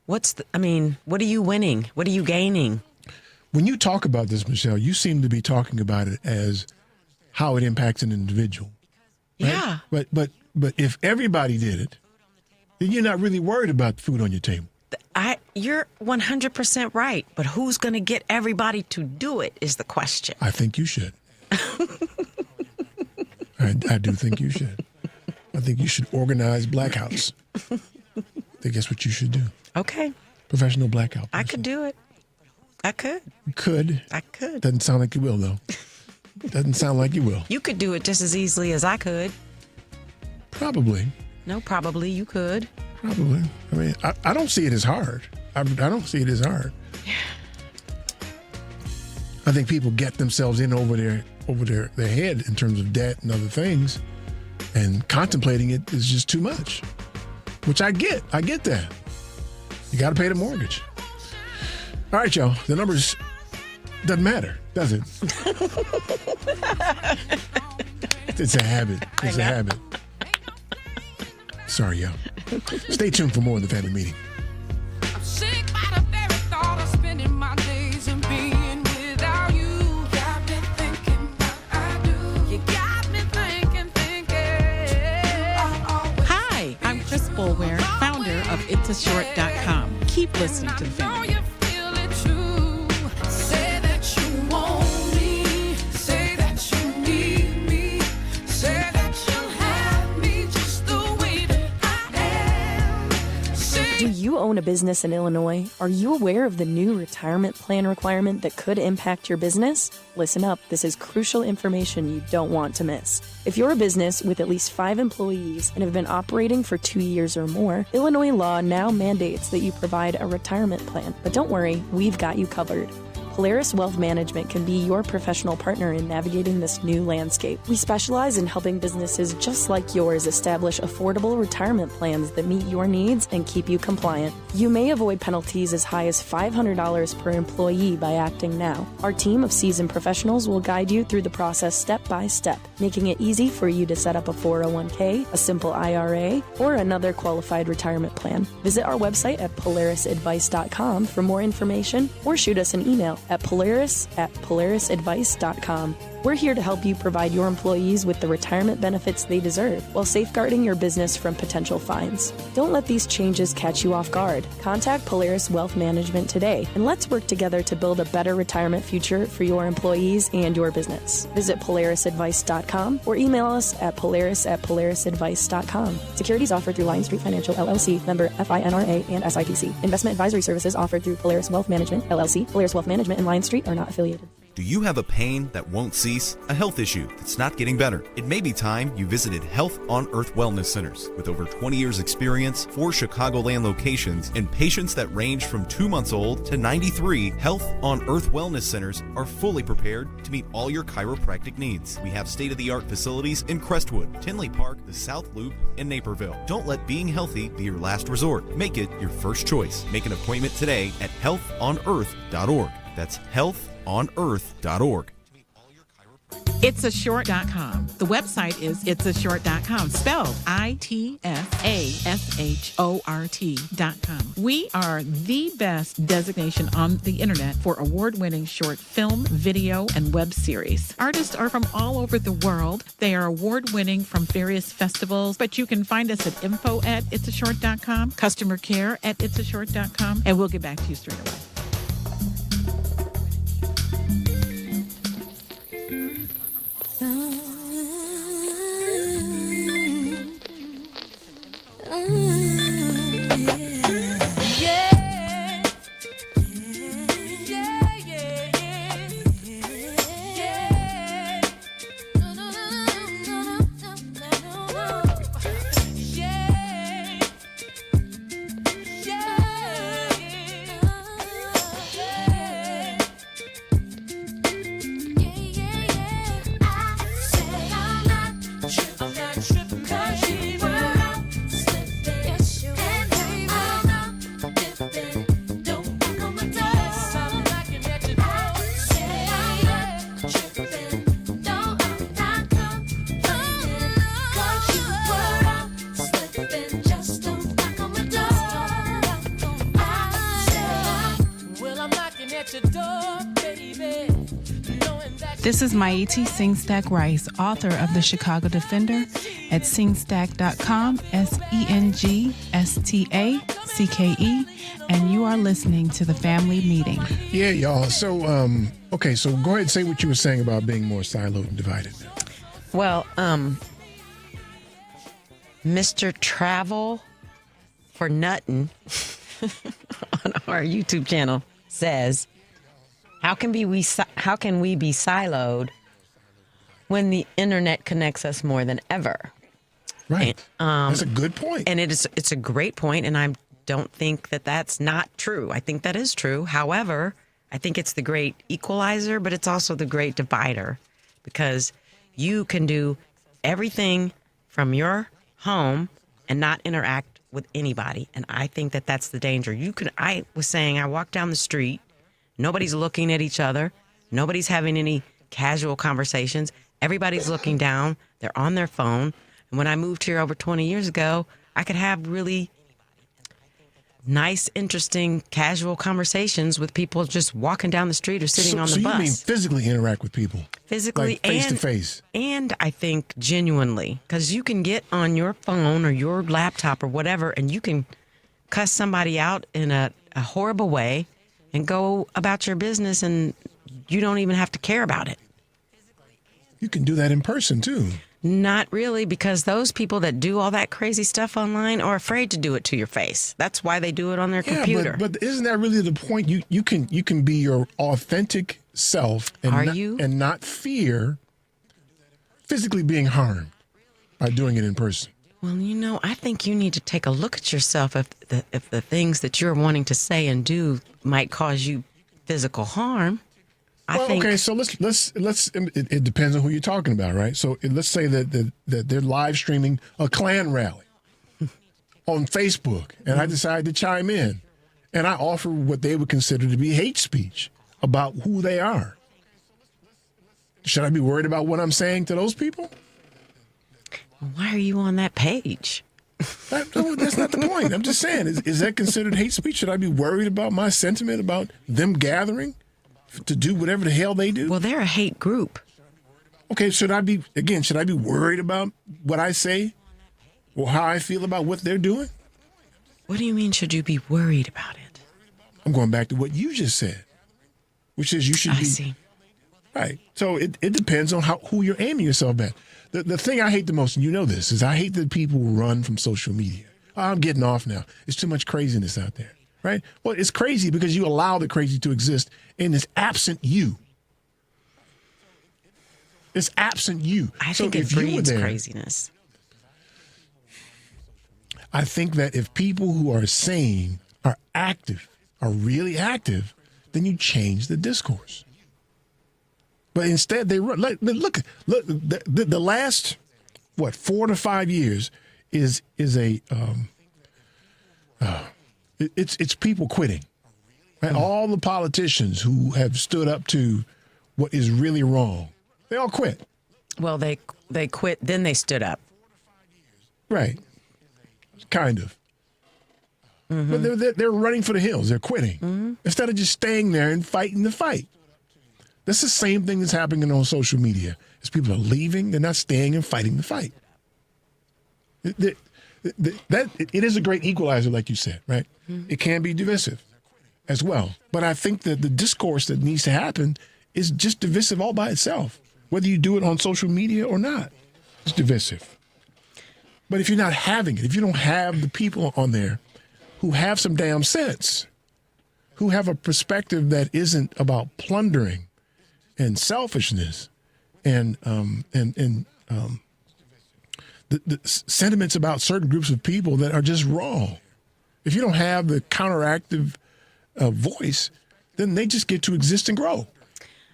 what are you winning? What are you gaining? When you talk about this, Michelle, you seem to be talking about it as how it impacts an individual. Right? Yeah. But if everybody did it, then you're not really worried about food on your table. You're 100% right, but who's going to get everybody to do it is the question. I think you should. I do think you should. I think you should organize blackouts. I think that's what you should do. Okay. Professional blackout. I could do it. I could. You could. I could. Doesn't sound like you will, though. Doesn't sound like you will. You could do it just as easily as I could. Probably. No, probably you could. Probably. I mean, I don't see it as hard. I don't see it as hard. I think people get themselves in over their head in terms of debt and other things, and contemplating it is just too much, which I get. I get that. You got to pay the mortgage. All right, y'all. The numbers doesn't matter, does it? It's a habit. It's a habit. Sorry, y'all. Stay tuned for more of the family meeting. I'm sick by the very thought of spending my days and being without you. Got me thinking what I do. You got me thinking. Hi, I'm Chris Boulware, founder of It'sAShort.com. Keep listening to the family. Do you own a business in Illinois? Are you aware of the new retirement plan requirement that could impact your business? Listen up, this is crucial information you don't want to miss. If you're a business with at least 5 employees and have been operating for 2 years or more, Illinois law now mandates that you provide a retirement plan. But don't worry, we've got you covered. Polaris Wealth Management can be your professional partner in navigating this new landscape. We specialize in helping businesses just like yours establish affordable retirement plans that meet your needs and keep you compliant. You may avoid penalties as high as $500 per employee by acting now. Our team of seasoned professionals will guide you through the process step by step, making it easy for you to set up a 401k, a simple IRA, or another qualified retirement plan. Visit our website at polarisadvice.com for more information or shoot us an email at polarisadvice.com. We're here to help you provide your employees with the retirement benefits they deserve while safeguarding your business from potential fines. Don't let these changes catch you off guard. Contact Polaris Wealth Management today, and let's work together to build a better retirement future for your employees and your business. Visit polarisadvice.com or email us at polaris@polarisadvice.com. Securities offered through Lion Street Financial LLC, member FINRA and SIPC. Investment advisory services offered through Polaris Wealth Management LLC. Polaris Wealth Management and Lion Street are not affiliated. Do you have a pain that won't cease? A health issue that's not getting better? It may be time you visited Health on Earth Wellness Centers. With over 20 years experience, 4 Chicagoland locations, and patients that range from 2 months old to 93, Health on Earth Wellness Centers are fully prepared to meet all your chiropractic needs. We have state-of-the-art facilities in Crestwood, Tinley Park, the South Loop, and Naperville. Don't let being healthy be your last resort. Make it your first choice. Make an appointment today at healthonearth.org. That's healthonearth.org. Itsashort.com. The website is itsashort.com, spelled ITSASHORT.com. We are the best designation on the internet for award-winning short film, video, and web series. Artists are from all over the world. They are award-winning from various festivals, but you can find us at info@itsashort.com, customer care at itsashort.com, and we'll get back to you straight away. This is Maiti Singstack Rice, author of The Chicago Defender at singstack.com, SENGSTACKE, and you are listening to The Family Meeting. Yeah, y'all. So, okay, so go ahead and say what you were saying about being more siloed and divided. Well, Mr. Travel for Nuttin on our YouTube channel says, How can we be siloed when the internet connects us more than ever? Right. That's a good point. And it's a great point, and I don't think that that's not true. I think that is true. However, I think it's the great equalizer, but it's also the great divider, because you can do everything from your home and not interact with anybody. And I think that that's the danger. I was saying, I walk down the street, nobody's looking at each other. Nobody's having any casual conversations. Everybody's looking down. They're on their phone. And when I moved here over 20 years ago, I could have really nice, interesting, casual conversations with people just walking down the street or sitting on the bus. So you mean physically interact with people? Physically, like face to face. And I think genuinely, because you can get on your phone or your laptop or whatever, and you can cuss somebody out in a horrible way and go about your business, and you don't even have to care about it. You can do that in person, too. Not really, because those people that do all that crazy stuff online are afraid to do it to your face. That's why they do it on their computer. But isn't that really the point? You can be your authentic self and not fear physically being harmed by doing it in person. Well, I think you need to take a look at yourself if the things that you're wanting to say and do might cause you physical harm. Okay, so let's it depends on who you're talking about, right? So let's say that they're live streaming a Klan rally on Facebook, and I decide to chime in, and I offer what they would consider to be hate speech about who they are. Should I be worried about what I'm saying to those people? Why are you on that page? That's not the point. I'm just saying, is that considered hate speech? Should I be worried about my sentiment about them gathering to do whatever the hell they do? Well, they're a hate group. Okay, should I be worried about what I say or how I feel about what they're doing? What do you mean, should you be worried about it? I'm going back to what you just said, which is you should be. I see. Right. So it depends on who you're aiming yourself at. The thing I hate the most, and you know this, is I hate that people run from social media. Oh, I'm getting off now. There's too much craziness out there. Right? Well, it's crazy because you allow the crazy to exist and it's absent you. It's absent you. I So think it if you were breeds there, craziness. I think that if people who are sane are active, are really active, then you change the discourse. But instead, they run. Look. The last 4 to 5 years is it's people quitting. Right? All the politicians who have stood up to what is really wrong, they all quit. Well, they quit, then they stood up. Right. Kind of. But they're running for the hills. They're quitting instead of just staying there and fighting the fight. That's the same thing that's happening on social media. As people are leaving, they're not staying and fighting the fight. It is a great equalizer, like you said, right? It can be divisive as well. But I think that the discourse that needs to happen is just divisive all by itself, whether you do it on social media or not. It's divisive. But if you're not having it, if you don't have the people on there who have some damn sense, who have a perspective that isn't about plundering and selfishness and the sentiments about certain groups of people that are just wrong. If you don't have the counteractive voice, then they just get to exist and grow.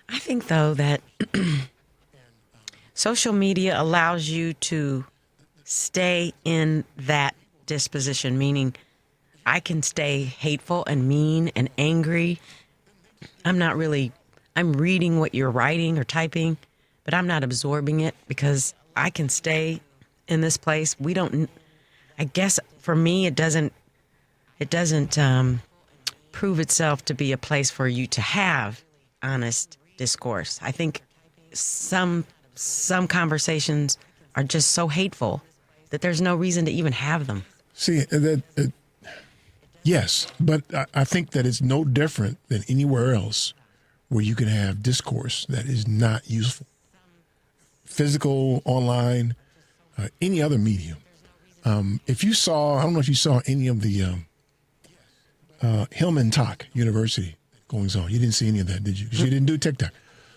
I think, though, that social media allows you to stay in that disposition, meaning I can stay hateful and mean and angry. I'm reading what you're writing or typing, but I'm not absorbing it because I can stay in this place. I guess for me, it doesn't prove itself to be a place for you to have honest discourse. I think some conversations are just so hateful that there's no reason to even have them. See, yes, but I think that it's no different than anywhere else where you can have discourse that is not useful. Physical, online, any other medium. If you saw, I don't know if you saw any of the Hillman Talk University goings on. You didn't see any of that, did you? Because you didn't do TikTok.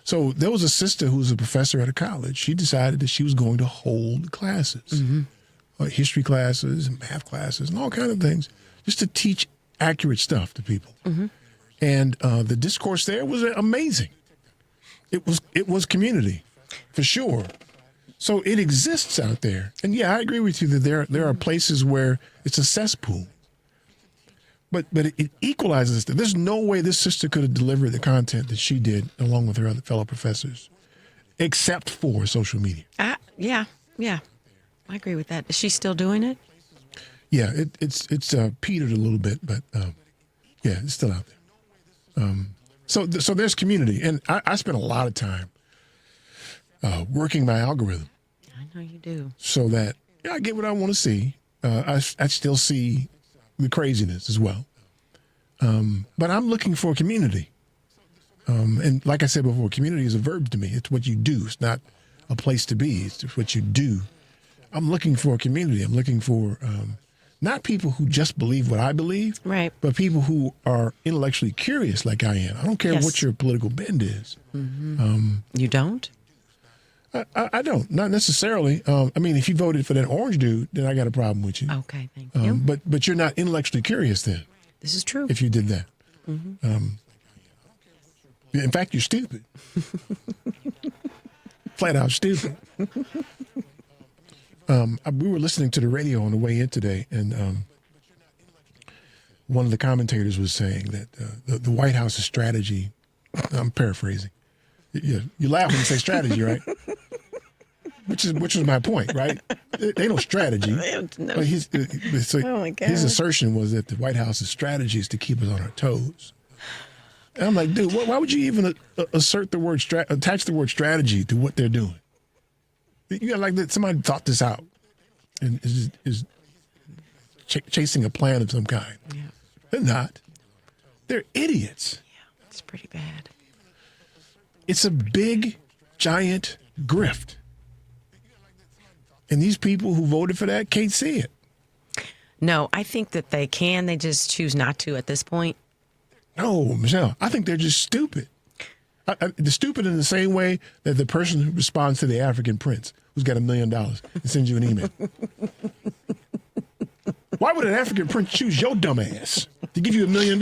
So there was a sister who was a professor at a college. She decided that she was going to hold classes, history classes and math classes and all kinds of things, just to teach accurate stuff to people. And the discourse there was amazing. It was community, for sure. So it exists out there. And yeah, I agree with you that there are places where it's a cesspool. But it equalizes. There's no way this sister could have delivered the content that she did along with her other fellow professors, except for social media. Yeah. I agree with that. Is she still doing it? Yeah, it's petered a little bit, but yeah, it's still out there. So there's community, and I spend a lot of time working my algorithm. I know you do. So that I get what I want to see. I still see the craziness as well. But I'm looking for community. And like I said before, community is a verb to me. It's what you do. It's not a place to be. It's just what you do. I'm looking for a community. I'm looking for not people who just believe what I believe, right? But people who are intellectually curious like I am. I don't care what your political bend is. You don't? I don't. Not necessarily. I mean, if you voted for that orange dude, then I got a problem with you. Okay, thank you. But you're not intellectually curious then. This is true. If you did that. In fact, you're stupid. Flat out stupid. We were listening to the radio on the way in today, and one of the commentators was saying that the White House's strategy, I'm paraphrasing. You laugh when you say strategy, right? Which was my point, right? They know strategy. No. But his assertion was that the White House's strategy is to keep us on our toes. And I'm like, dude, why would you even attach the word strategy to what they're doing? You got like that somebody thought this out and is chasing a plan of some kind. Yeah. They're not. They're idiots. Yeah, it's pretty bad. It's a big, giant grift. And these people who voted for that can't see it. No, I think that they can. They just choose not to at this point. No, Michelle, I think they're just stupid. The stupid in the same way that the person who responds to the African prince who's got $1 million and sends you an email. Why would an African prince choose your dumb ass to give you $1 million?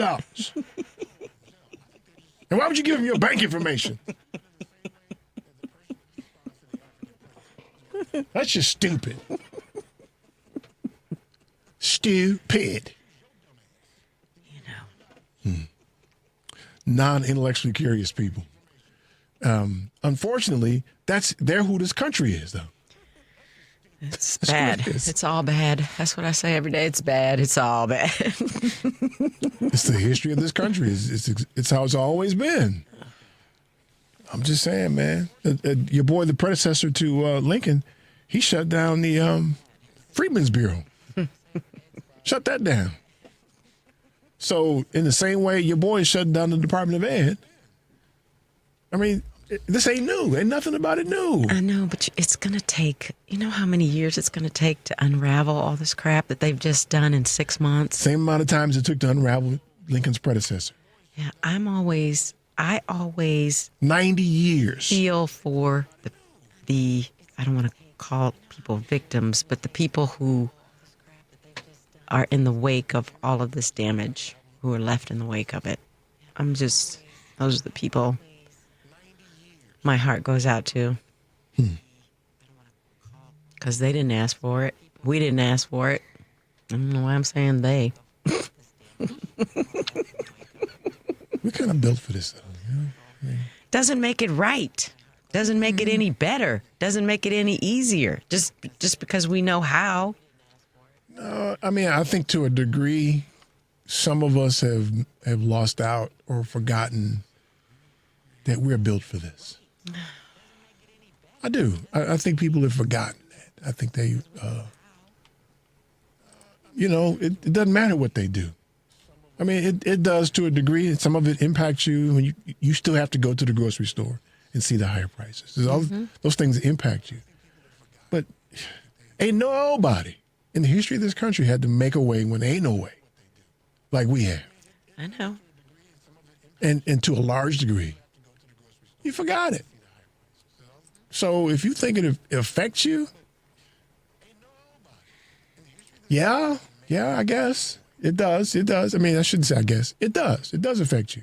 And why would you give him your bank information? That's just stupid. Stupid. Non-intellectually curious people. Unfortunately, they're who this country is, though. It's bad. It's all bad. That's what I say every day. It's bad. It's all bad. It's the history of this country. It's how it's always been. I'm just saying, man. Your boy, the predecessor to Lincoln, he shut down the Freedmen's Bureau. Shut that down. So in the same way, your boy is shutting down the Department of Ed. I mean, this ain't new. Ain't nothing about it new. I know, but it's going to take, you know how many years it's going to take to unravel all this crap that they've just done in 6 months? Same amount of time as it took to unravel Lincoln's predecessor. Yeah, I always 90 years feel for the I don't want to call people victims, but the people who are in the wake of all of this damage, who are left in the wake of it. Those are the people my heart goes out to. Because they didn't ask for it. We didn't ask for it. I don't know why I'm saying they. We're kind of built for this, though. Doesn't make it right. Doesn't make it any better. Doesn't make it any easier. Just because we know how. I mean, I think to a degree, some of us have lost out or forgotten that we're built for this. I do. I think people have forgotten that. I think they, it doesn't matter what they do. I mean, it does to a degree. Some of it impacts you when you still have to go to the grocery store and see the higher prices. Those things impact you. But ain't nobody in the history of this country had to make a way when there ain't no way, like we have. I know. And to a large degree, you forgot it. So if you think it affects you, yeah, I guess it does. It does. I mean, I shouldn't say I guess. It does. It does affect you.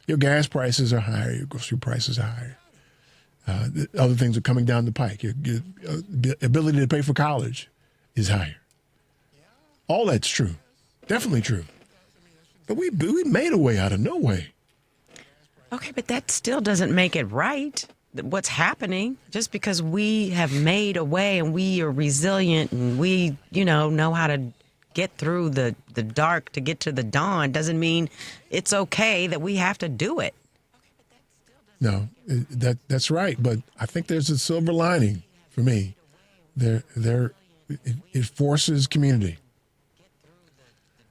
Your gas prices are higher. Your grocery prices are higher. Other things are coming down the pike. Your ability to pay for college is higher. All that's true. Definitely true. But we made a way out of no way. Okay, but that still doesn't make it right. What's happening, just because we have made a way and we are resilient and we, know how to get through the dark to get to the dawn, doesn't mean it's okay that we have to do it. No, that's right. But I think there's a silver lining for me. It forces community.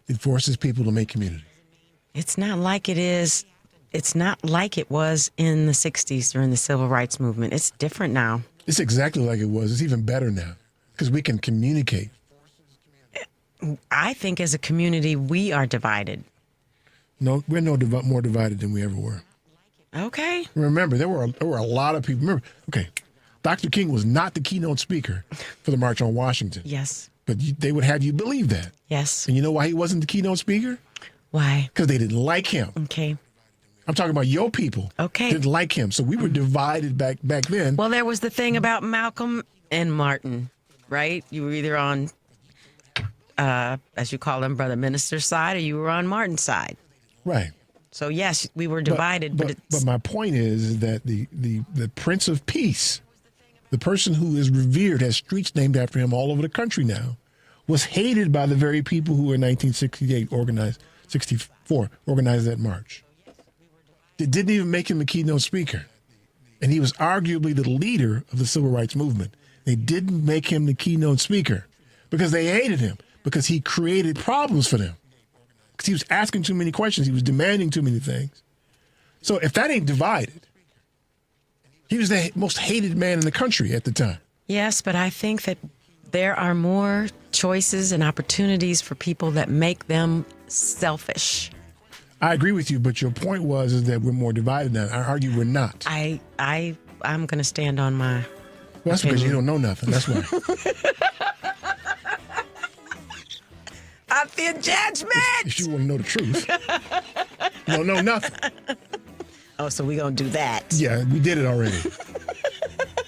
It forces people to make community. It's not like it is. It's not like it was in the 60s during the civil rights movement. It's different now. It's exactly like it was. It's even better now because we can communicate. I think as a community, we are divided. No, we're more divided than we ever were. Okay. Remember, there were a lot of people. Remember, okay, Dr. King was not the keynote speaker for the March on Washington. Yes. But they would have you believe that. Yes. And you know why he wasn't the keynote speaker? Why? Because they didn't like him. Okay. I'm talking about your people. Okay. Didn't like him. So we were divided back then. Well, there was the thing about Malcolm and Martin, right? You were either on, as you call them, Brother Minister's side, or you were on Martin's side. Right. So, yes, we were divided. But my point is that the Prince of Peace, the person who is revered, has streets named after him all over the country now, was hated by the very people who in 1964 organized that march. They didn't even make him a keynote speaker. And he was arguably the leader of the civil rights movement. They didn't make him the keynote speaker because they hated him, because he created problems for them. Because he was asking too many questions. He was demanding too many things. So if that ain't divided, he was the most hated man in the country at the time. Yes, but I think that there are more choices and opportunities for people that make them selfish. I agree with you, but your point is that we're more divided now. I argue we're not. I'm going to stand on my. Well, that's because you don't know nothing. That's why. I fear judgment. If you want to know the truth, you don't know nothing. Oh, so we're going to do that. Yeah, we did it already.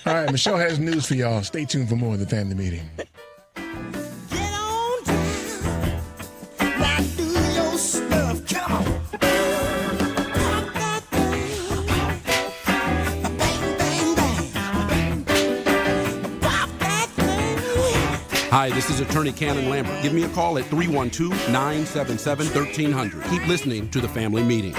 All right, Michelle has news for y'all. Stay tuned for more of the family meeting. Hi, this is Attorney Cannon Lambert. Give me a call at 312-977-1300. Keep listening to the family meeting.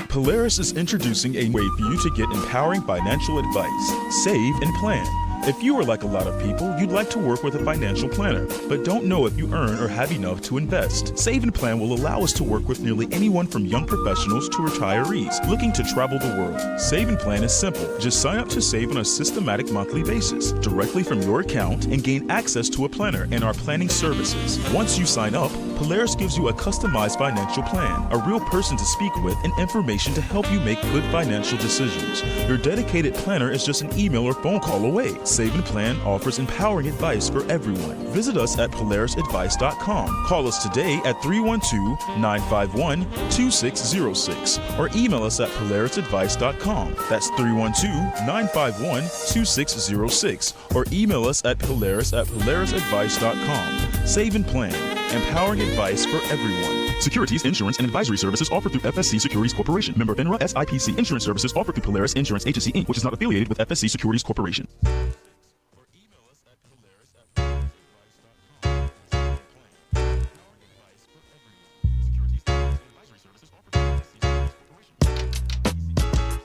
Polaris is introducing a way for you to get empowering financial advice. Save and plan. If you are like a lot of people, you'd like to work with a financial planner, but don't know if you earn or have enough to invest. Save and Plan will allow us to work with nearly anyone from young professionals to retirees looking to travel the world. Save and Plan is simple. Just sign up to save on a systematic monthly basis, directly from your account, and gain access to a planner and our planning services. Once you sign up, Polaris gives you a customized financial plan, a real person to speak with, and information to help you make good financial decisions. Your dedicated planner is just an email or phone call away. Save and Plan offers empowering advice for everyone. Visit us at polarisadvice.com. Call us today at 312-951-2606 or email us at polarisadvice.com. That's 312-951-2606 or email us at polarisadvice.com. Save and Plan. Empowering advice for everyone. Securities, insurance, and advisory services offered through FSC Securities Corporation. Member FINRA. SIPC. Insurance services offered through Polaris Insurance Agency, Inc., which is not affiliated with FSC Securities Corporation.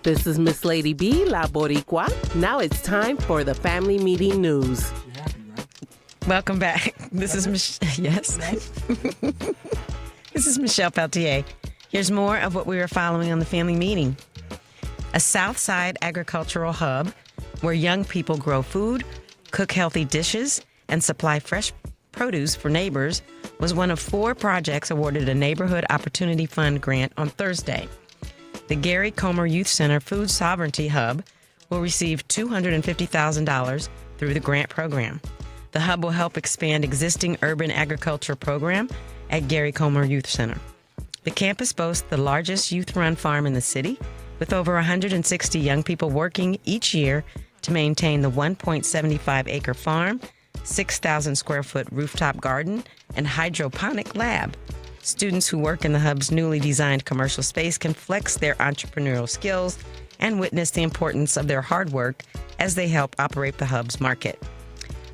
This is Miss Lady B, La Boricua. Now it's time for the family meeting news. Welcome back. This is Yes. This is Michelle Peltier. Here's more of what we were following on the family meeting. A Southside agricultural hub where young people grow food, cook healthy dishes, and supply fresh produce for neighbors was one of 4 projects awarded a Neighborhood Opportunity Fund grant on Thursday. The Gary Comer Youth Center Food Sovereignty Hub will receive $250,000 through the grant program. The hub will help expand existing urban agriculture program at Gary Comer Youth Center. The campus boasts the largest youth-run farm in the city, with over 160 young people working each year to maintain the 1.75-acre farm, 6,000 square foot rooftop garden, and hydroponic lab. Students who work in the hub's newly designed commercial space can flex their entrepreneurial skills and witness the importance of their hard work as they help operate the hub's market.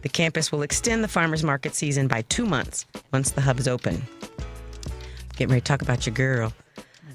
The campus will extend the farmers market season by 2 months once the hub is open. Getting ready to talk about your girl.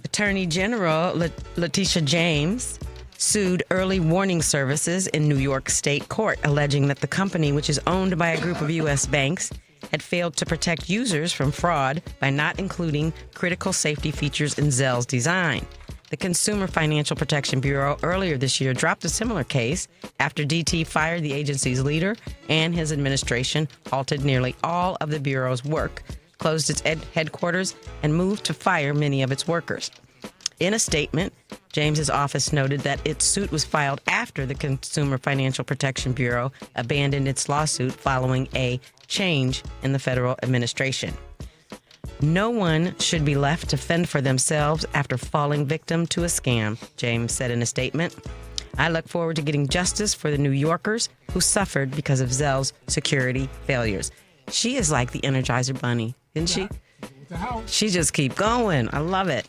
Attorney General Letitia James sued Early Warning Services in New York State Court, alleging that the company, which is owned by a group of U.S. banks, had failed to protect users from fraud by not including critical safety features in Zelle's design. The Consumer Financial Protection Bureau earlier this year dropped a similar case after DT fired the agency's leader and his administration halted nearly all of the Bureau's work, closed its headquarters, and moved to fire many of its workers. In a statement, James's office noted that its suit was filed after the Consumer Financial Protection Bureau abandoned its lawsuit following a change in the federal administration. No one should be left to fend for themselves after falling victim to a scam, James said in a statement. I look forward to getting justice for the New Yorkers who suffered because of Zelle's security failures. She is like the Energizer Bunny, isn't she? She just keep going. I love it.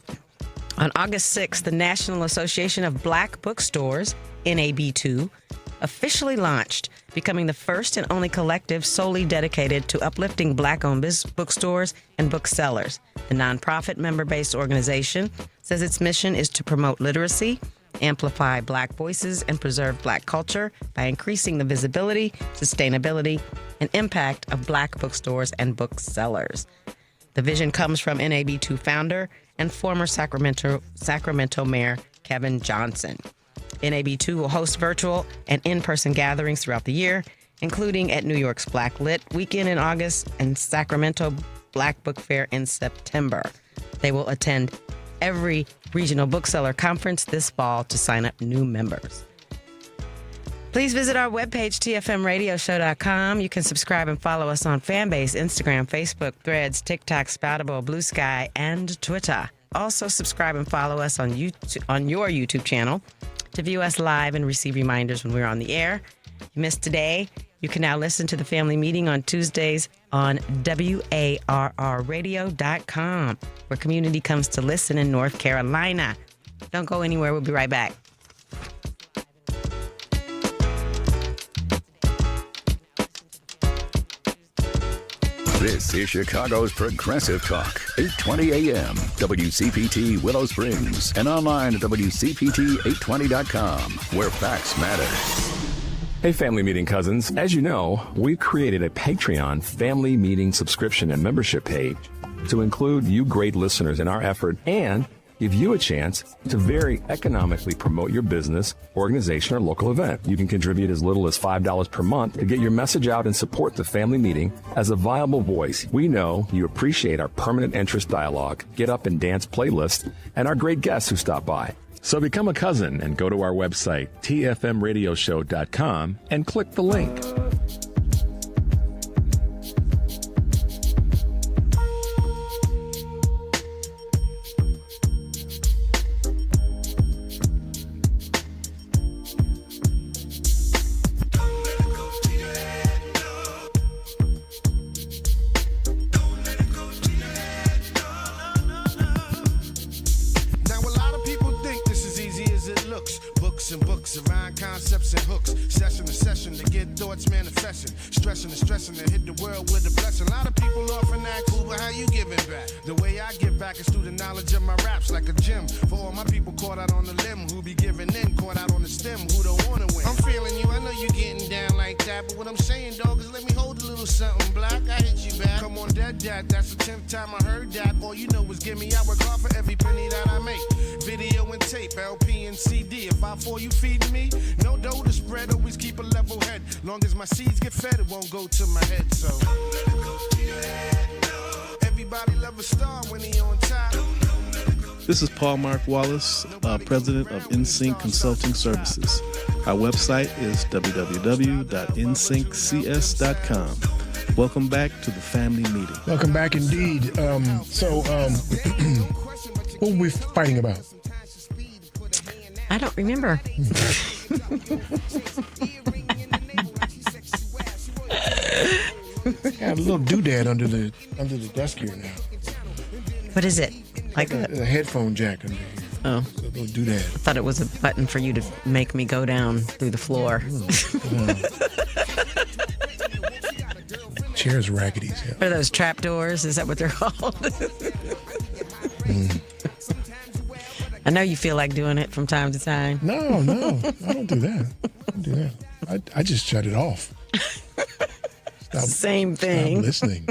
On August 6th, the National Association of Black Bookstores, NAB2, officially launched, becoming the first and only collective solely dedicated to uplifting Black-owned bookstores and booksellers. The nonprofit member-based organization says its mission is to promote literacy, amplify Black voices, and preserve Black culture by increasing the visibility, sustainability, and impact of Black bookstores and booksellers. The vision comes from NAB2 founder and former Sacramento Mayor Kevin Johnson. NAB2 will host virtual and in-person gatherings throughout the year, including at New York's Black Lit Weekend in August and Sacramento Black Book Fair in September. They will attend every regional bookseller conference this fall to sign up new members. Please visit our webpage, tfmradioshow.com. You can subscribe and follow us on Fanbase, Instagram, Facebook, Threads, TikTok, Spoutable, Blue Sky, and Twitter. Also, subscribe and follow us on YouTube, on your YouTube channel to view us live and receive reminders when we're on the air. You missed today, you can now listen to the family meeting on Tuesdays on WARRradio.com, where community comes to listen in North Carolina. Don't go anywhere. We'll be right back. This is Chicago's Progressive Talk, 820 AM, WCPT Willow Springs, and online at WCPT820.com, where facts matter. Hey, family meeting cousins. As you know, we've created a Patreon family meeting subscription and membership page to include you great listeners in our effort and give you a chance to very economically promote your business, organization, or local event. You can contribute as little as $5 per month to get your message out and support the family meeting as a viable voice. We know you appreciate our permanent interest dialogue, get up and dance playlist, and our great guests who stop by. So become a cousin and go to our website, tfmradioshow.com, and click the link. This is Paul Mark Wallace, president of NSYNC Consulting Services. Our website is www.nsynccs.com. Welcome back to the family meeting. Welcome back indeed. What were we fighting about? I don't remember. Got a little doodad under the desk here now. What is it? Like a headphone jack under here. Oh. A little doodad. I thought it was a button for you to make me go down through the floor. Chair's raggedy. Yeah. What are those trap doors? Is that what they're called? I know you feel like doing it from time to time. No, I don't do that. I just shut it off. Same thing. Stop listening.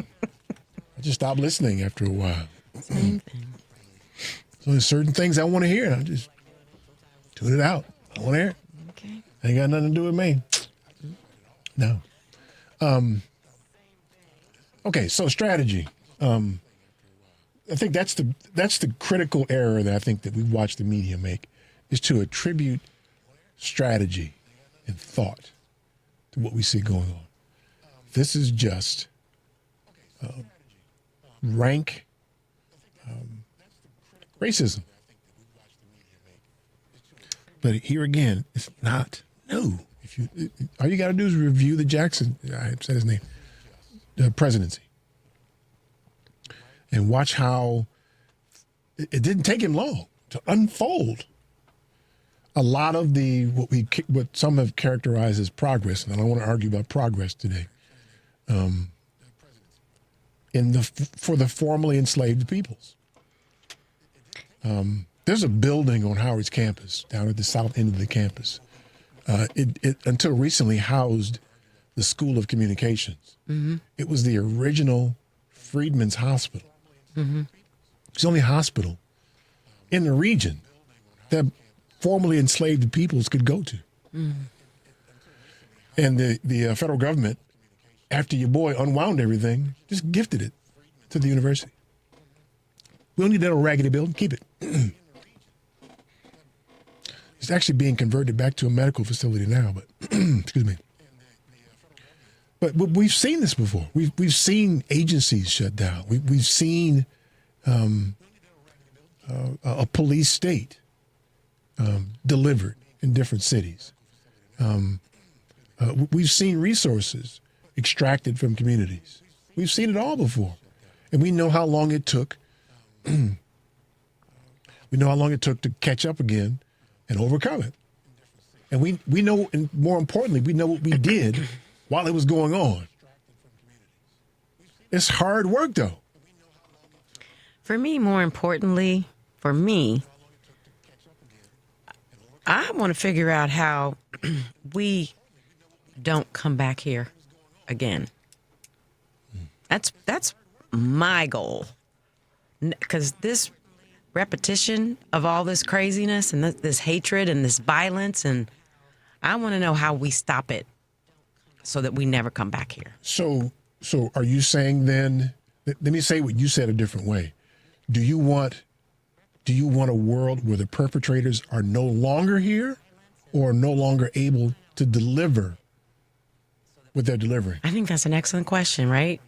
I just stop listening after a while. Same thing. So there's certain things I want to hear, and I just tune it out. I want to hear it. Okay. Ain't got nothing to do with me. No. Okay, so strategy. I think that's the critical error that I think that we watch the media make, is to attribute strategy and thought to what we see going on. This is just rank racism. But here again, it's not new. All you got to do is review the Jackson, I said his name, the presidency, and watch how it didn't take him long to unfold a lot of what some have characterized as progress, and I don't want to argue about progress today, for the formerly enslaved peoples. There's a building on Howard's campus, down at the south end of the campus. It until recently housed the School of Communications. Mm-hmm. It was the original Freedmen's Hospital. Mm-hmm. It's the only hospital in the region that formerly enslaved peoples could go to. Mm-hmm. And the federal government, after your boy unwound everything, just gifted it to the university. We don't need that old raggedy building. Keep it. It's actually being converted back to a medical facility now, but excuse me. But we've seen this before. We've seen agencies shut down. We've seen a police state delivered in different cities. We've seen resources extracted from communities. We've seen it all before, and we know how long it took. We know how long it took to catch up again and overcome it. And we know, and more importantly, we know what we did while it was going on. It's hard work, though. For me, more importantly, I want to figure out how we don't come back here again. That's my goal. Because this repetition of all this craziness and this hatred and this violence, and I want to know how we stop it so that we never come back here. So are you saying then, let me say what you said a different way. Do you want a world where the perpetrators are no longer here or no longer able to deliver what they're delivering? I think that's an excellent question, right?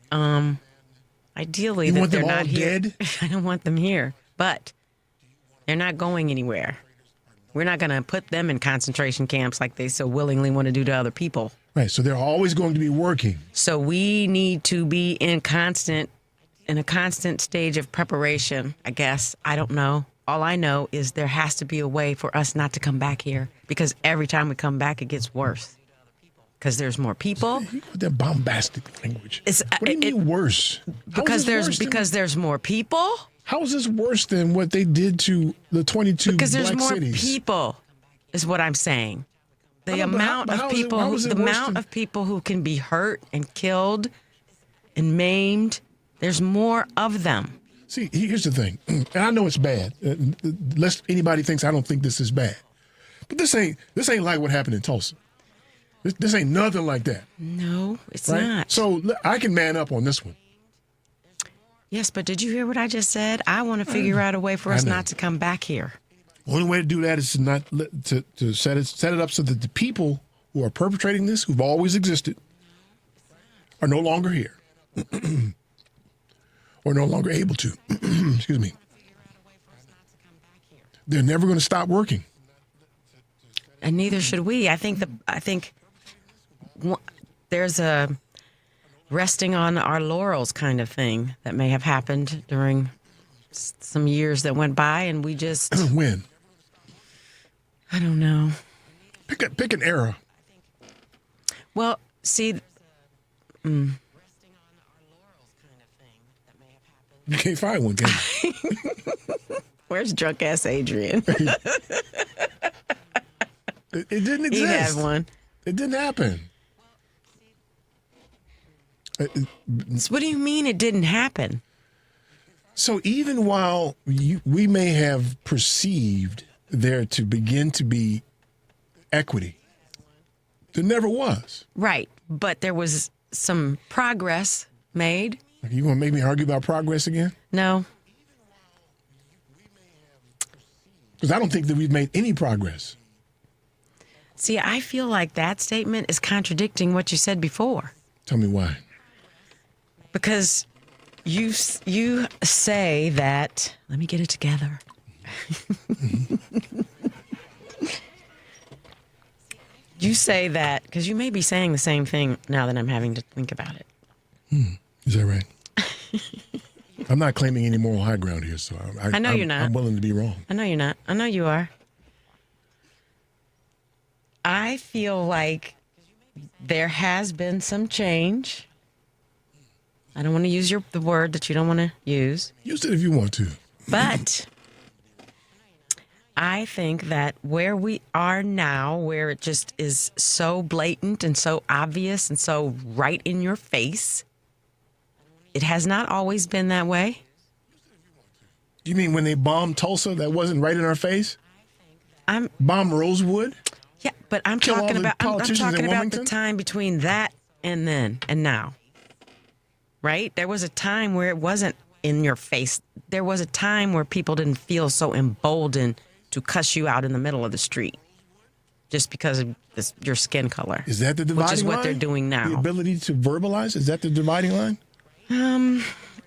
Ideally, you that want they're them all not here. dead? I don't want them here, but they're not going anywhere. We're not going to put them in concentration camps like they so willingly want to do to other people. Right, so they're always going to be working. So we need to be in a constant stage of preparation, I guess. I don't know. All I know is there has to be a way for us not to come back here, because every time we come back, it gets worse. Because there's more people. That bombastic language. What do you mean worse? Because there's more people. How is this worse than what they did to the 22 black cities? Because there's more people, is what I'm saying. The amount of people who can be hurt and killed and maimed, there's more of them. See, here's the thing, and I know it's bad. Lest anybody thinks I don't think this is bad, but this ain't like what happened in Tulsa. This ain't nothing like that. No, it's right? not. So I can man up on this one. Yes, but did you hear what I just said? I want to figure out a way for us not to come back here. The only way to do that is to not to set it up so that the people who are perpetrating this, who've always existed, are no longer here. Or no longer able to. Excuse me. They're never going to stop working. And neither should we. I think there's a resting on our laurels kind of thing that may have happened during some years that went by, and we just when? I don't know. Pick an era. Well, see. You can't find one, can you? Where's drunk ass Adrian? It didn't exist. He had one. It didn't happen. So what do you mean it didn't happen? So even while we may have perceived there to begin to be equity, there never was. Right, but there was some progress made. You want to make me argue about progress again? No. Because I don't think that we've made any progress. See, I feel like that statement is contradicting what you said before. Tell me why. Because you say that, let me get it together. You say that, because you may be saying the same thing now that I'm having to think about it. Is that right? I'm not claiming any moral high ground here, so I know you're not. I'm willing to be wrong. I know you're not. I know you are. I feel like there has been some change. I don't want to use the word that you don't want to use. Use it if you want to. But I think that where we are now, where it just is so blatant and so obvious and so right in your face, it has not always been that way. You mean when they bombed Tulsa, that wasn't right in our face? Bomb Rosewood? Yeah, but I'm talking about the time between that and then and now. Right? There was a time where it wasn't in your face. There was a time where people didn't feel so emboldened to cuss you out in the middle of the street just because of your skin color. Is that the dividing line? Which is what they're doing now. The ability to verbalize? Is that the dividing line?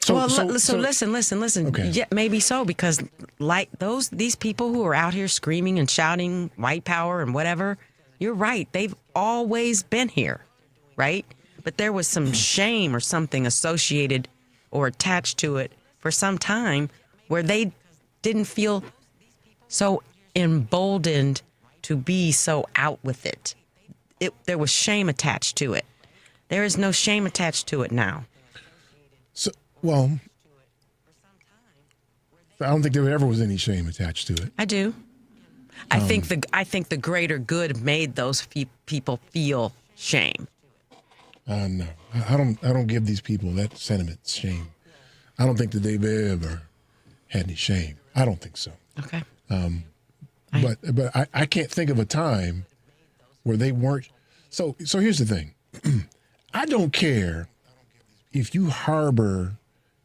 Listen. Okay. Yeah, maybe so, because like these people who are out here screaming and shouting white power and whatever, you're right. They've always been here, right? But there was some shame or something associated or attached to it for some time where they didn't feel so emboldened to be so out with it. There was shame attached to it. There is no shame attached to it now. So, well, I don't think there ever was any shame attached to it. I do. I think the greater good made those people feel shame. No, I don't give these people that sentiment, shame. I don't think that they've ever had any shame. I don't think so. Okay. But I can't think of a time where they weren't. So here's the thing. I don't care if you harbor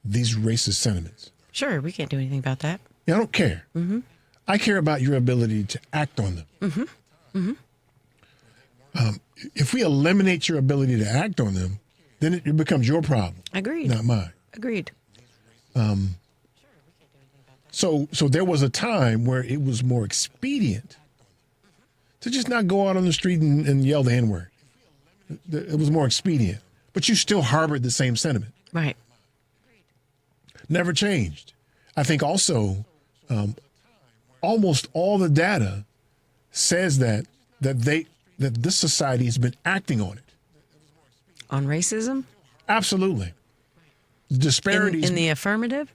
these racist sentiments. Sure, we can't do anything about that. I don't care. Mm-hmm. I care about your ability to act on them. Mm-hmm. Mm-hmm. If we eliminate your ability to act on them, then it becomes your problem. Agreed. Not mine. Agreed. So there was a time where it was more expedient to just not go out on the street and yell the N-word. It was more expedient. But you still harbored the same sentiment. Right. Never changed. I think also almost all the data says that this society has been acting on it. On racism? Absolutely. Disparities in the affirmative?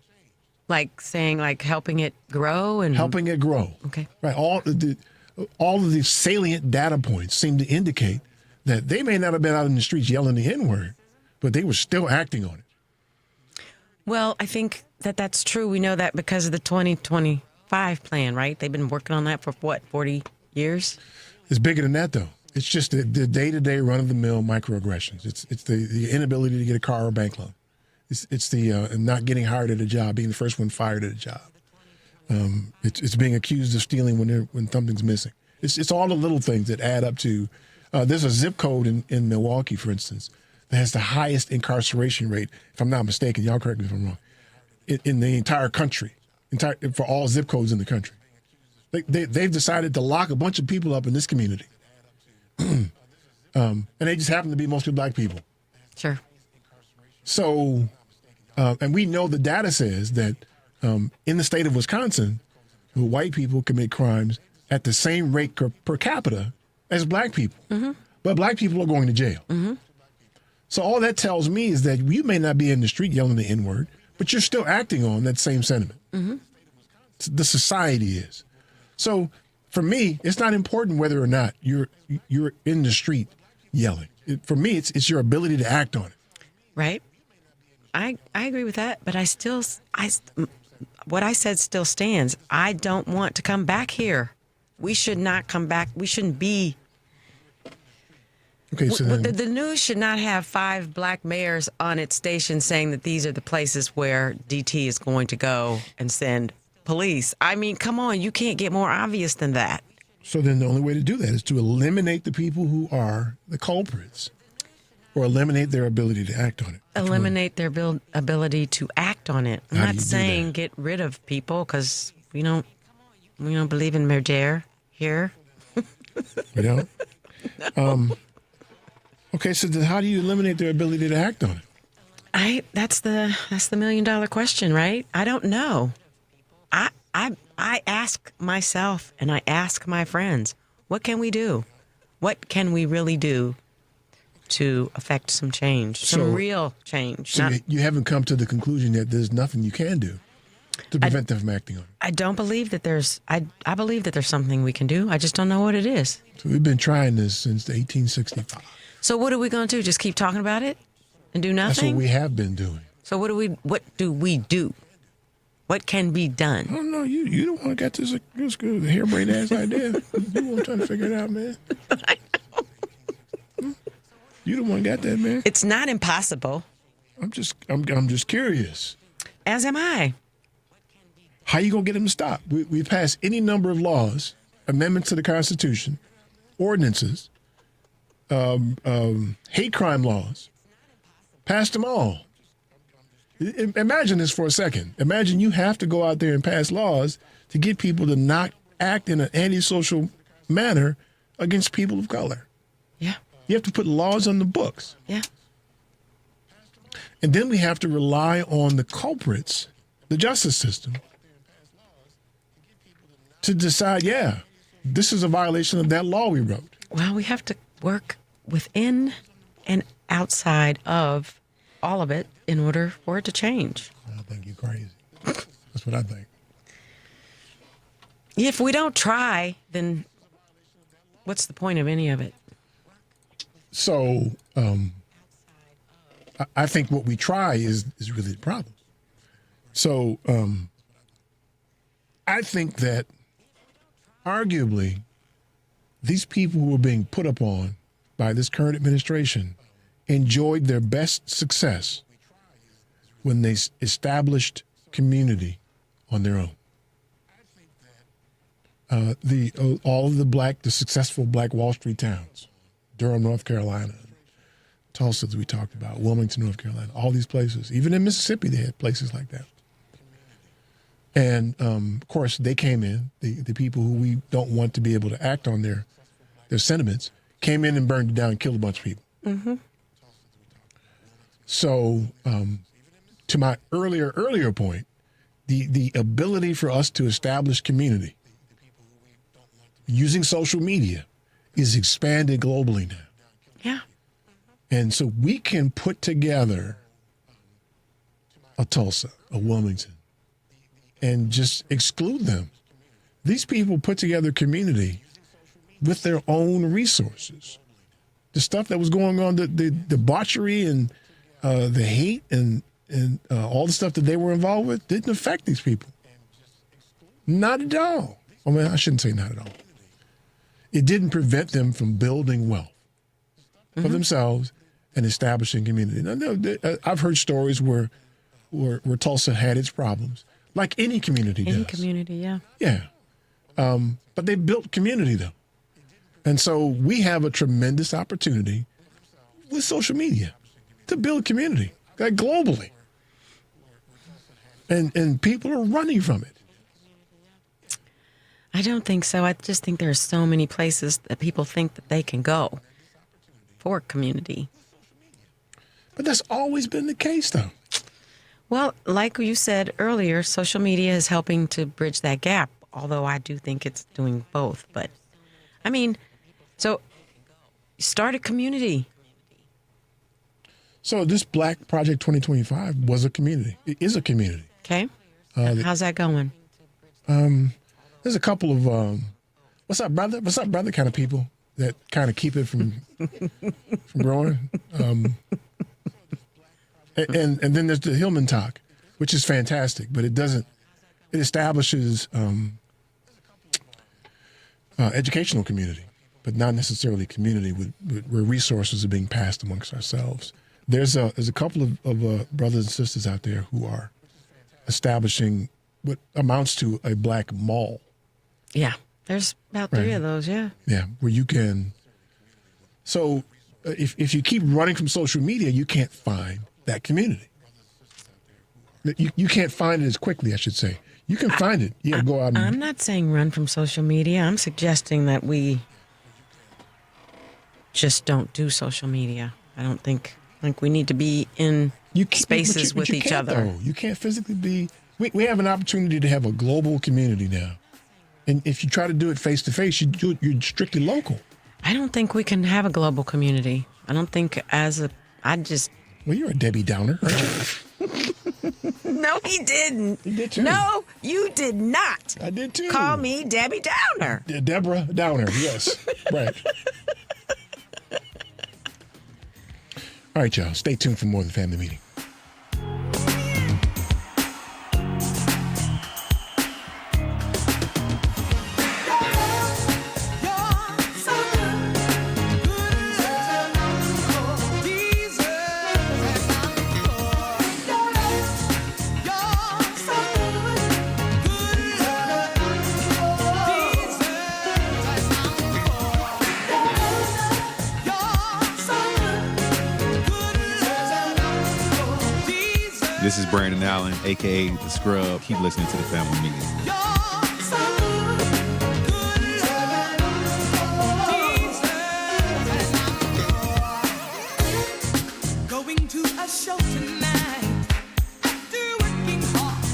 Like saying, like helping it grow and helping it grow. Okay. Right. All of these salient data points seem to indicate that they may not have been out in the streets yelling the N-word, but they were still acting on it. Well, I think that's true. We know that because of the 2025 plan, right? They've been working on that for what, 40 years? It's bigger than that, though. It's just the day-to-day run-of-the-mill microaggressions. It's the inability to get a car or a bank loan. It's the not getting hired at a job, being the first one fired at a job. It's being accused of stealing when something's missing. It's all the little things that add up to. There's a zip code in Milwaukee, for instance, that has the highest incarceration rate, if I'm not mistaken. Y'all correct me if I'm wrong. In the entire country, for all zip codes in the country, they've decided to lock a bunch of people up in this community, and they just happen to be mostly black people. Sure. So. And we know the data says that in the state of Wisconsin, white people commit crimes at the same rate per capita as black people. Mm-hmm. But black people are going to jail. Mm-hmm. So all that tells me is that you may not be in the street yelling the N-word, but you're still acting on that same sentiment. Mm-hmm. The society is. So for me, it's not important whether or not you're in the street yelling. For me, it's your ability to act on it. Right. I agree with that, but what I said still stands. I don't want to come back here. We should not come back. We shouldn't be. Okay, so the news should not have 5 black mayors on its station saying that these are the places where DT is going to go and send police. I mean, come on, you can't get more obvious than that. So then the only way to do that is to eliminate the people who are the culprits. Or eliminate their ability to act on it. Eliminate their ability to act on it. I'm not saying get rid of people because we don't believe in murder here. We don't? Okay, so then how do you eliminate their ability to act on it? That's the $1 million question, right? I don't know. I ask myself and I ask my friends, what can we do? What can we really do to affect some change, some real change? So you haven't come to the conclusion that there's nothing you can do to prevent them from acting on it? I don't believe that there's, I believe that there's something we can do. I just don't know what it is. So we've been trying this since 1865. So what are we going to do? Just keep talking about it and do nothing? That's what we have been doing. So what do we do? What can be done? I don't know. You don't want to get this good harebrained ass idea. You want to try to figure it out, man. I know. You the one got that, man. It's not impossible. I'm just curious. As am I. How you going to get them to stop? We've passed any number of laws, amendments to the Constitution, ordinances, hate crime laws, passed them all. Imagine this for a second. Imagine you have to go out there and pass laws to get people to not act in an antisocial manner against people of color. Yeah. You have to put laws on the books. Yeah. And then we have to rely on the culprits, the justice system, to decide, this is a violation of that law we wrote. Well, we have to work within and outside of all of it in order for it to change. I think you're crazy. That's what I think. If we don't try, then what's the point of any of it? So I think what we try is really the problem. So I think that arguably these people who are being put upon by this current administration enjoyed their best success when they established community on their own. All of the successful black Wall Street towns, Durham, North Carolina, Tulsa, as we talked about, Wilmington, North Carolina, all these places. Even in Mississippi, they had places like that. And, of course, they came in, the people who we don't want to be able to act on their sentiments, came in and burned it down and killed a bunch of people. Mm-hmm. So to my earlier point, the ability for us to establish community using social media is expanded globally now. Yeah. And so we can put together a Tulsa, a Wilmington, and just exclude them. These people put together community with their own resources. The stuff that was going on, the debauchery and the hate and all the stuff that they were involved with didn't affect these people. Not at all. I mean, I shouldn't say not at all. It didn't prevent them from building wealth for themselves and establishing community. Now, I've heard stories where Tulsa had its problems, like any community does. Any community, yeah. Yeah. But they built community, though. And so we have a tremendous opportunity with social media to build community, like globally. And people are running from it. I don't think so. I just think there are so many places that people think that they can go for community. But that's always been the case, though. Well, like you said earlier, social media is helping to bridge that gap, although I do think it's doing both. But, I mean, so start a community. So this Black Project 2025 was a community. It is a community. Okay. How's that going? There's a couple of what's up, brother? What's up, brother? Kind of people that kind of keep it from growing. And then there's the Hillman Talk, which is fantastic, but it establishes educational community, but not necessarily community where resources are being passed amongst ourselves. There's a couple of brothers and sisters out there who are establishing what amounts to a black mall. Yeah, there's about 3 of those, yeah. Yeah, where you can. So if you keep running from social media, you can't find that community. You can't find it as quickly, I should say. You can find it. You got to go out and. I'm not saying run from social media. I'm suggesting that we just don't do social media. I don't think we need to be in spaces with each other. Though. You can't physically be. We have an opportunity to have a global community now. And if you try to do it face to face, you're strictly local. I don't think we can have a global community. I don't think Well, you're a Debbie Downer, aren't you? No, he didn't. He did too. No, you did not. I did too. Call me Debbie Downer. Deborah Downer, yes. Right. All right, y'all. Stay tuned for more of the Family Meeting. You're This is Brandon Allen, a.k.a. The Scrub. Keep listening to the Family Meeting. Going to a show tonight. Working hard,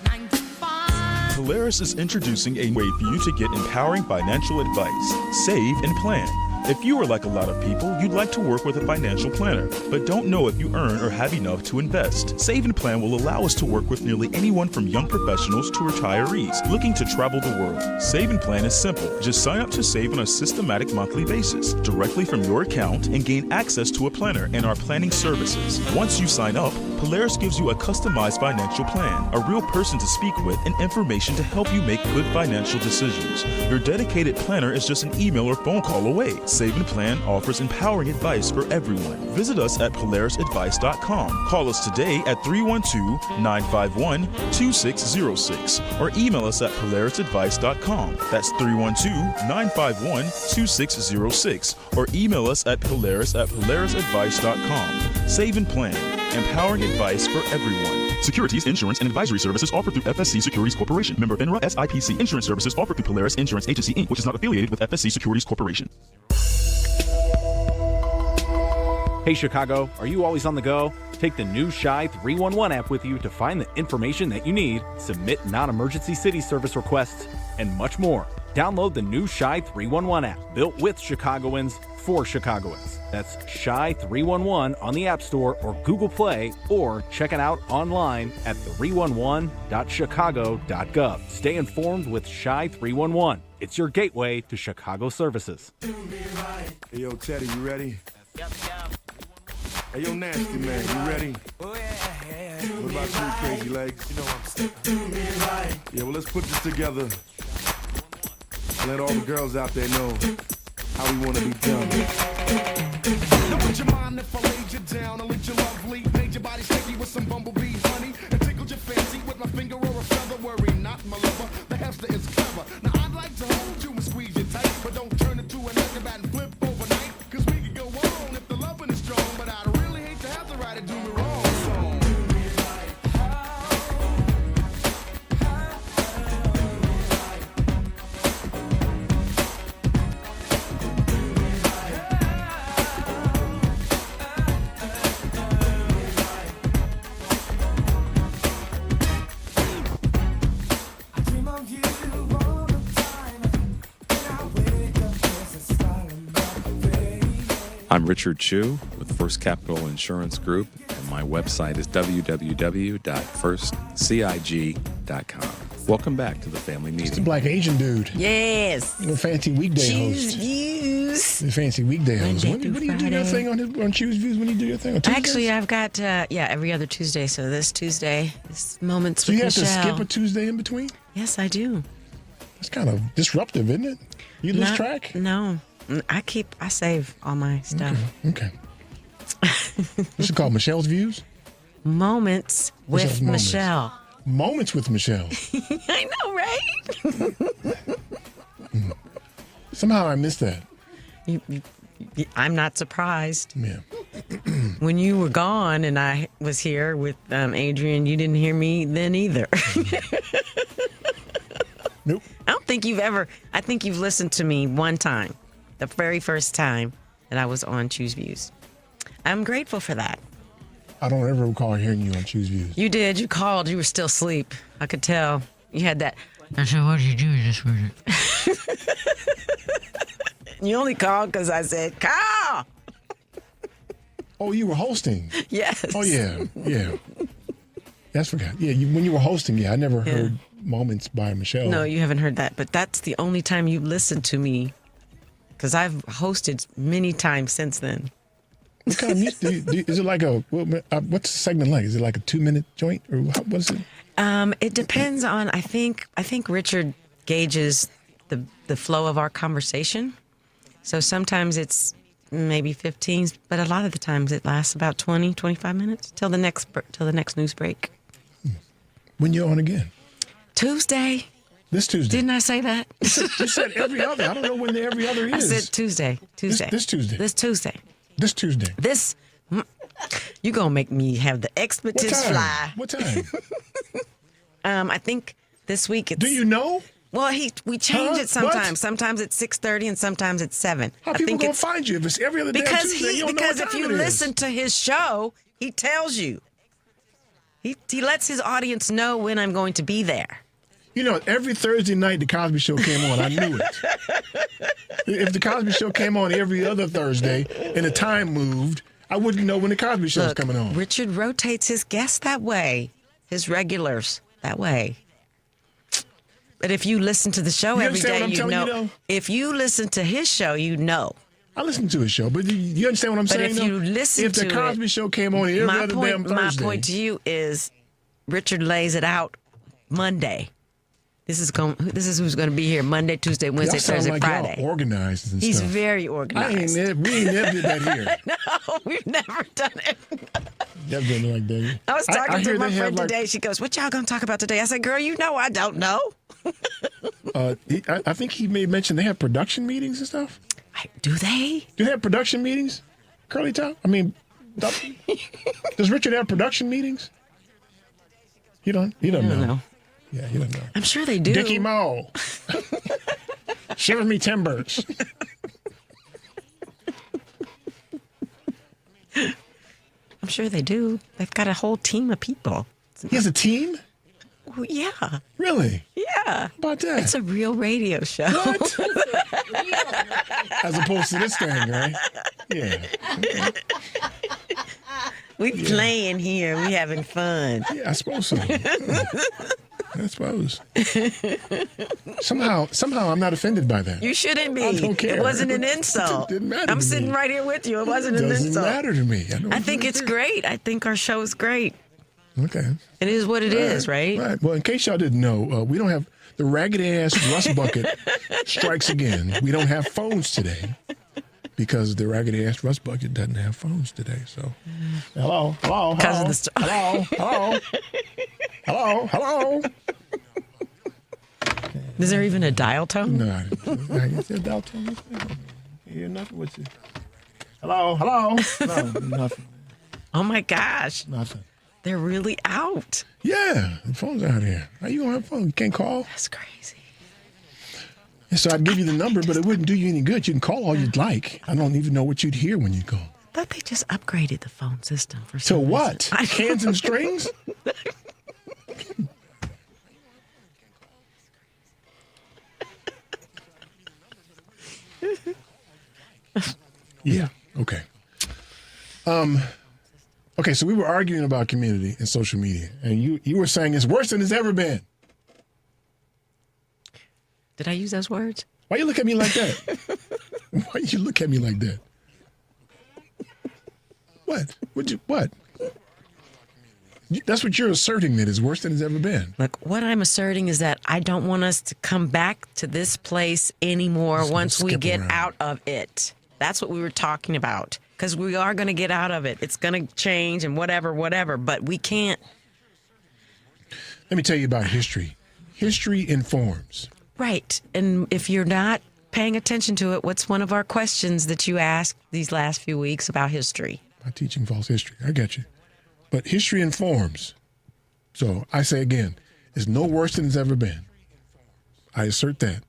9 to 5. Polaris is introducing a way for you to get empowering financial advice, save, and plan. If you are like a lot of people, you'd like to work with a financial planner, but don't know if you earn or have enough to invest. Save and Plan will allow us to work with nearly anyone from young professionals to retirees looking to travel the world. Save and Plan is simple. Just sign up to save on a systematic monthly basis directly from your account and gain access to a planner and our planning services. Once you sign up, Polaris gives you a customized financial plan, a real person to speak with, and information to help you make good financial decisions. Your dedicated planner is just an email or phone call away. Save and Plan offers empowering advice for everyone. Visit us at polarisadvice.com. Call us today at 312-951-2606 or email us at polarisadvice.com. That's 312-951-2606 or email us at polarisadvice.com. Save and Plan. Empowering advice for everyone. Securities, insurance, and advisory services offered through FSC Securities Corporation. Member FINRA SIPC. Insurance services offered through Polaris Insurance Agency, Inc., which is not affiliated with FSC Securities Corporation. Hey Chicago, are you always on the go? Take the new Shy 311 app with you to find the information that you need, submit non-emergency city service requests, and much more. Download the new Shy 311 app, built with Chicagoans for Chicagoans. That's Shy 311 on the App Store or Google Play, or check it out online at 311.chicago.gov. Stay informed with Shy 311. It's your gateway to Chicago services. Hey, yo, Teddy, you ready? Yep. Hey, yo, Nasty Man, you ready? Oh, yeah. What about you, Crazy Legs? You know I'm sick. Yeah, well, let's put this together. Let all the girls out there know how we want to be done. Now would you mind if I laid you down and let you lovely, made your body sticky with some bumblebee honey, and tickled your fancy with my finger or a feather? Worry not, my lover, the hamster is clever. Now I'd like to hold you and squeeze you tight, but don't turn into an acrobat and flip overnight, cause we could go on if the loving is strong, but I'd really hate to have to write a do me wrong song. I'm Richard Chu with First Capital Insurance Group, and my website is www.firstcig.com. Welcome back to the Family Meeting. It's a black Asian dude. Yes. A fancy weekday host. Views. A fancy weekday host. When do you do your thing on Choose Views? When do you do your thing on Tuesdays? Actually, I've got, every other Tuesday. So this Tuesday is Moments with Michelle. So you have to skip a Tuesday in between? Yes, I do. That's kind of disruptive, isn't it? You lose track? No. I save all my stuff. Okay. This is called Michelle's Views? Moments with Michelle. Moments with Michelle. I know, right? Somehow I missed that. I'm not surprised. Yeah. When you were gone and I was here with Adrian, you didn't hear me then either. Nope. I think you've listened to me one time. The very first time that I was on Choose Views. I'm grateful for that. I don't ever recall hearing you on Choose Views. You did. You called. You were still asleep. I could tell. You had that. I said, what did you do this morning? You only called because I said, call. Oh, you were hosting? Yes. Oh, yeah. That's forgot. Yeah, when you were hosting, I never heard Moments by Michelle. No, you haven't heard that. But that's the only time you listened to me. Because I've hosted many times since then. What kind of music is it like what's the segment like? Is it like a 2-minute joint or what is it? It depends on, I think Richard gauges the flow of our conversation. So sometimes it's maybe 15, but a lot of the times it lasts about 20, 25 minutes till the next news break. When you're on again? Tuesday. This Tuesday. Didn't I say that? You said every other. I don't know when the every other is. I said Tuesday. This Tuesday. This Tuesday. This Tuesday. You gonna make me have the expertise fly. What time? I think this week it's... Do you know? Well, we change it sometimes. What? Sometimes it's 6:30 and sometimes it's 7. How people gonna find you if it's every other day? Because because if you listen to his show, he tells you. He lets his audience know when I'm going to be there. You know, every Thursday night the Cosby Show came on, I knew it. If the Cosby Show came on every other Thursday and the time moved, I wouldn't know when the Cosby Show was coming on. Richard rotates his guests that way, his regulars that way. But if you listen to the show every day, you know. If you listen to his show, you know. I listen to his show, but you understand what I'm saying? But if you listen to the Cosby Show came on every other damn Thursday. My point to you is Richard lays it out Monday. This is who's going to be here Monday, Tuesday, Wednesday, Thursday, like Friday. Y'all organized and He's stuff. very organized. We ain't never did that here. No, we've never done it. Never done it like that. I was talking to my friend today. She goes, "What y'all going to talk about today?" I said, "Girl, you know I don't know." I think he may mention they have production meetings and stuff. Do they? Do they have production meetings? Curly Top? I mean, does Richard have production meetings? He don't know. Yeah, he doesn't know. I'm sure they do. Dickie Moe. Shiver me timbers. I'm sure they do. They've got a whole team of people. He has a team? Well, yeah. Really? Yeah. How about that? It's a real radio show. What? As opposed to this thing, right? Yeah. We playing here. We having fun. Yeah, I suppose so. I suppose. Somehow I'm not offended by that. You shouldn't be. I don't care. It wasn't an insult. It didn't matter I'm to sitting me. right here with you. It wasn't an insult. It doesn't matter to me. I think it's great. I think our show is great. Okay. It is what it is, right? Right. Well, in case y'all didn't know, we don't have the raggedy-ass rust bucket strikes again. We don't have phones today because the raggedy-ass rust bucket doesn't have phones today. So, hello. Because of the hello. Is there even a dial tone? No. Is there a dial tone? You hear nothing? What's it? Hello. No, nothing. Oh my gosh. Nothing. They're really out. Yeah, the phone's out here. How you gonna have a phone? You can't call? That's crazy. And so I'd give you the number, but it wouldn't do you any good. You can call all you'd like. I don't even know what you'd hear when you call. I thought they just upgraded the phone system for So some what? reason. Cans and strings? Yeah. Okay. Okay, so we were arguing about community and social media, and you were saying it's worse than it's ever been. Did I use those words? Why you look at me like that? Why you look at me like that? What? What? That's what you're asserting, that is worse than it's ever been. Look, what I'm asserting is that I don't want us to come back to this place anymore once we get out of it. That's what we were talking about. Because we are going to get out of it. It's going to change and whatever, but we can't. Let me tell you about history. History informs. Right. And if you're not paying attention to it, what's one of our questions that you asked these last few weeks about history? By teaching false history. I get you. But history informs. So I say again, it's no worse than it's ever been. I assert that.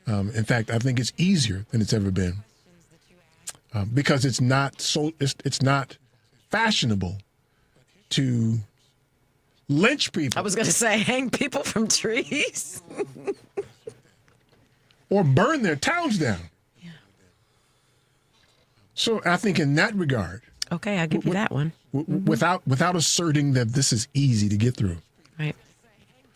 In fact, I think it's easier than it's ever been. Because it's not fashionable to lynch people. I was going to say hang people from trees. Or burn their towns down. Yeah. So I think in that regard. Okay, I'll give you that one. Without asserting that this is easy to get through. Right.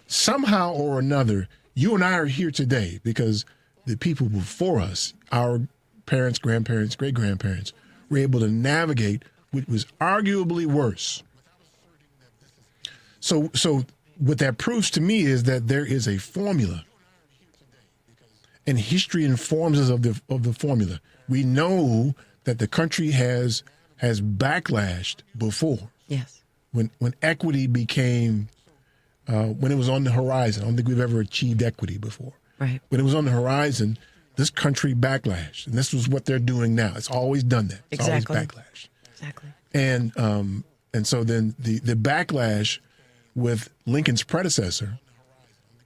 Somehow or another, you and I are here today because the people before us, our parents, grandparents, great-grandparents, were able to navigate what was arguably worse. So what that proves to me is that there is a formula. And history informs us of the formula. We know that the country has backlashed before. Yes. When equity became, when it was on the horizon. I don't think we've ever achieved equity before. Right. When it was on the horizon, this country backlashed. And this was what they're doing now. It's always done that. It's exactly. always backlashed. Exactly. And so then the backlash with Lincoln's predecessor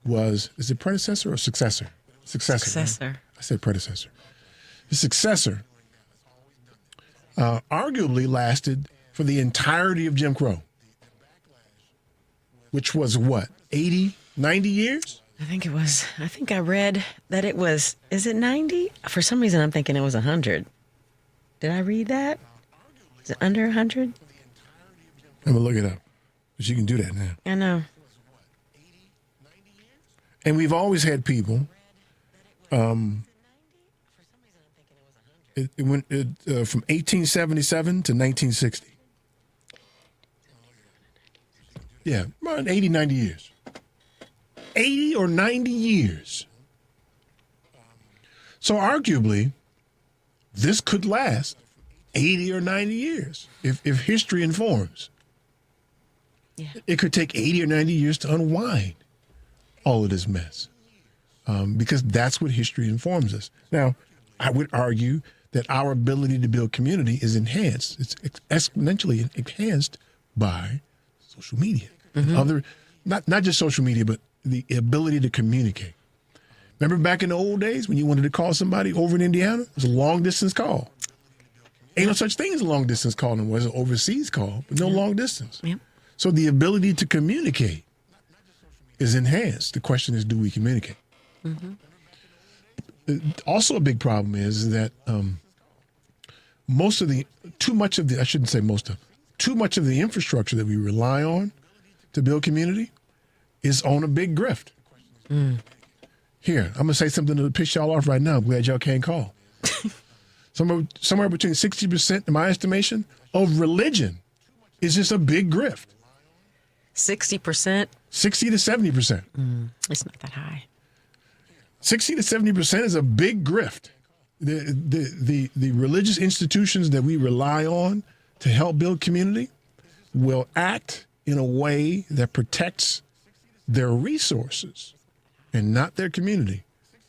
was, is it predecessor or successor? Successor. Right? I said predecessor. The successor arguably lasted for the entirety of Jim Crow, which was what, 80, 90 years? I think I read that it was, is it 90? For some reason, I'm thinking it was 100. Did I read that? Is it under 100? I'm going to look it up. But you can do that now. I know. And we've always had people, from 1877 to 1960. Yeah, around 80, 90 years. 80 or 90 years. So arguably, this could last 80 or 90 years if history informs. Yeah. It could take 80 or 90 years to unwind all of this mess, because that's what history informs us. Now, I would argue that our ability to build community is enhanced. It's exponentially enhanced by social media. And other, not just social media, but the ability to communicate. Remember back in the old days when you wanted to call somebody over in Indiana? It was a long distance call. Ain't no such thing as a long distance call anymore. It was an overseas call, but no long distance. Yep. So the ability to communicate is enhanced. The question is, do we communicate? Also a big problem is that too much of the infrastructure that we rely on to build community is on a big grift. Here, I'm going to say something to piss y'all off right now. I'm glad y'all can't call. Somewhere between 60%, in my estimation, of religion is just a big grift. 60%? 60 to 70%. It's not that high. 60 to 70% is a big grift. The religious institutions that we rely on to help build community will act in a way that protects their resources and not their community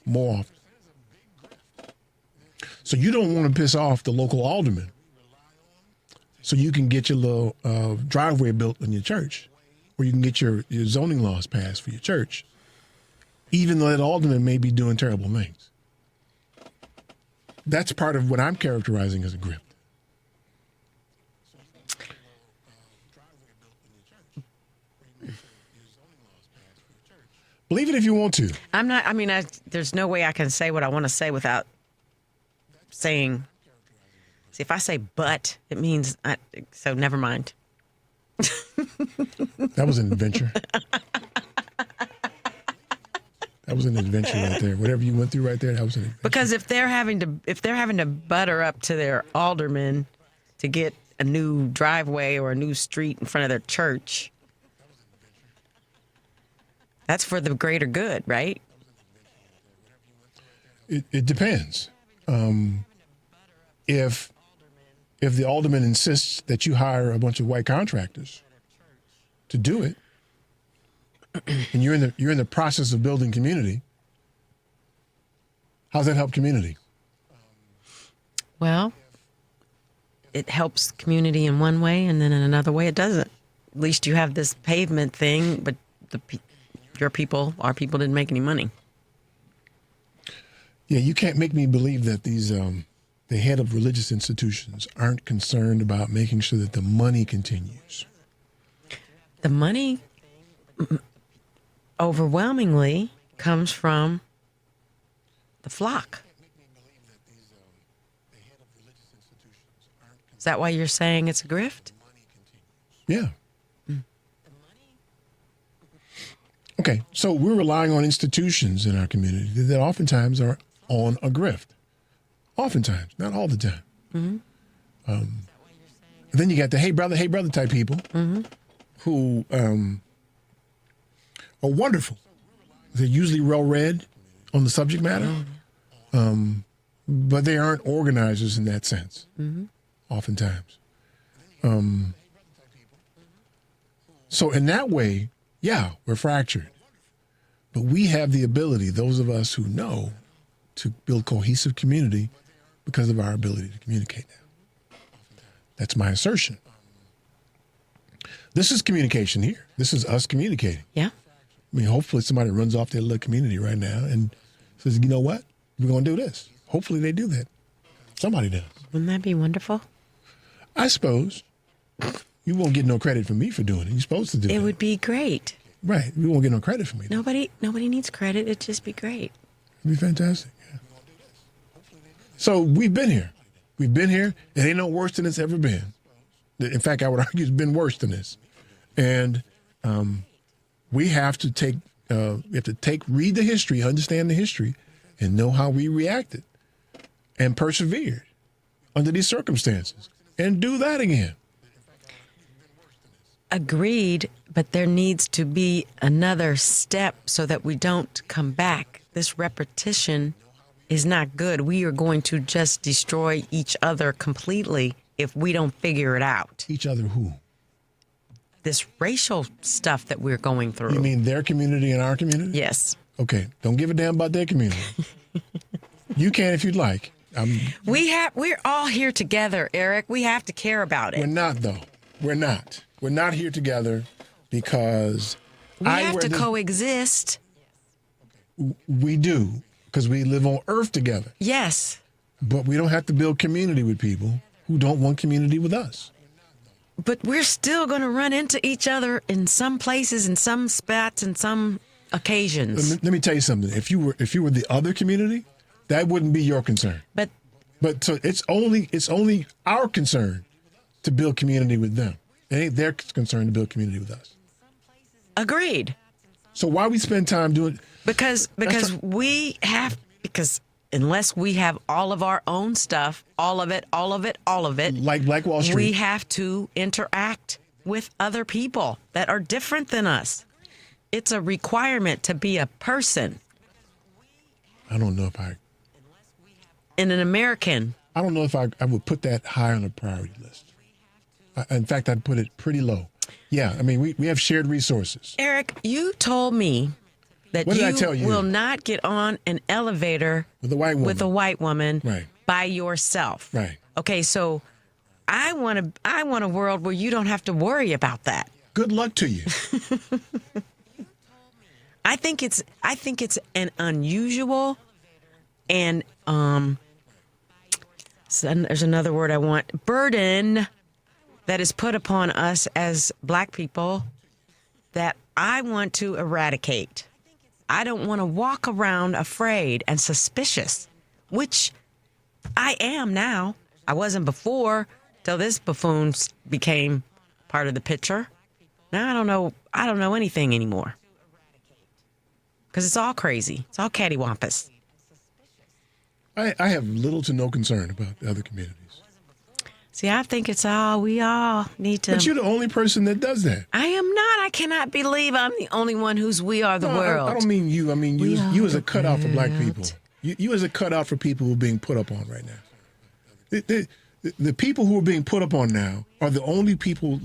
more often. So you don't want to piss off the local alderman so you can get your little driveway built in your church, or you can get your zoning laws passed for your church, even though that alderman may be doing terrible things. That's part of what I'm characterizing as a grift. Believe it if you want to. There's no way I can say what I want to say without saying. See, if I say but, it means so never mind. That was an adventure. That was an adventure right there. Whatever you went through right there, that was an adventure. Because if they're having to butter up to their alderman to get a new driveway or a new street in front of their church, that's for the greater good, right? It depends. If the alderman insists that you hire a bunch of white contractors to do it, and you're in the process of building community, how's that help community? Well, it helps community in one way, and then in another way it doesn't. At least you have this pavement thing, but our people didn't make any money. Yeah, you can't make me believe that these the head of religious institutions aren't concerned about making sure that the money continues. The money overwhelmingly comes from the flock. Is that why you're saying it's a grift? Yeah. Okay, so we're relying on institutions in our community that oftentimes are on a grift. Oftentimes, not all the time. Then you got the hey brother type people who are wonderful. They're usually well-read on the subject matter, but they aren't organizers in that sense, oftentimes. So in that way, yeah, we're fractured. But we have the ability, those of us who know, to build cohesive community because of our ability to communicate now. That's my assertion. This is communication here. This is us communicating. Yeah. I mean, hopefully somebody runs off their little community right now and says, you know what? We're going to do this. Hopefully they do that. Somebody does. Wouldn't that be wonderful? I suppose. You won't get no credit from me for doing it. You're supposed to do it. It would be great. Right. You won't get no credit from me. Nobody needs credit. It'd just be great. It'd be fantastic. Yeah. So we've been here. We've been here. It ain't no worse than it's ever been. In fact, I would argue it's been worse than this. And we have to read the history, understand the history, and know how we reacted and persevered under these circumstances and do that again. Agreed, but there needs to be another step so that we don't come back. This repetition is not good. We are going to just destroy each other completely if we don't figure it out. Each other who? This racial stuff that we're going through. You mean their community and our community? Yes. Okay, don't give a damn about their community. You can if you'd like. We're all here together, Eric. We have to care about it. We're not, though. We're not. We're not here together because we have to coexist. We do, because we live on Earth together. Yes. But we don't have to build community with people who don't want community with us. But we're still going to run into each other in some places, in some spots, in some occasions. Let me tell you something. If you were the other community, that wouldn't be your concern. But so it's only our concern to build community with them. It ain't their concern to build community with us. Agreed. So why we spend time doing? Because unless we have all of our own stuff, all of it, like Wall Street, we have to interact with other people that are different than us. It's a requirement to be a person. I don't know if in an American. I don't know if I would put that high on the priority list. In fact, I'd put it pretty low. Yeah, I mean, we have shared resources. Eric, you told me that you will not get on an elevator with a white woman, right, by yourself. Right. Okay, so I want a world where you don't have to worry about that. Good luck to you. I think it's an unusual and there's another word I want, burden that is put upon us as Black people that I want to eradicate. I don't want to walk around afraid and suspicious, which I am now. I wasn't before till this buffoon became part of the picture. Now I don't know anything anymore. Because it's all crazy. It's all cattywampus. I have little to no concern about the other communities. See, I think we all need to. But you're the only person that does that. I am not. I cannot believe I'm the only one who's we are the world. I don't mean you. I mean you as a cutout for Black people. You as a cutout for people who are being put up on right now. The people who are being put up on now are the only people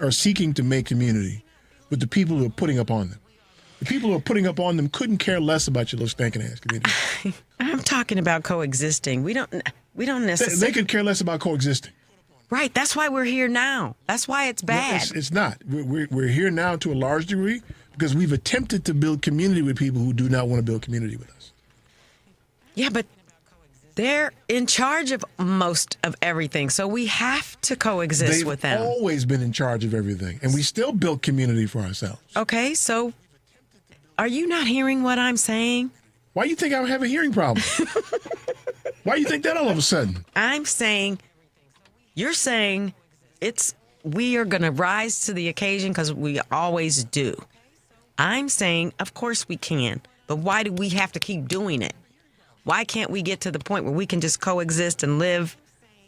are seeking to make community with the people who are putting up on them. The people who are putting up on them couldn't care less about your little stinking ass community. I'm talking about coexisting. We don't necessarily. They could care less about coexisting. Right. That's why we're here now. That's why it's bad. No, it's not. We're here now to a large degree because we've attempted to build community with people who do not want to build community with us. Yeah, but they're in charge of most of everything, so we have to coexist with them. They've always been in charge of everything, and we still built community for ourselves. Okay, so are you not hearing what I'm saying? Why do you think I have a hearing problem? Why do you think that all of a sudden? I'm saying, you're saying we are going to rise to the occasion because we always do. I'm saying, of course we can, but why do we have to keep doing it? Why can't we get to the point where we can just coexist and live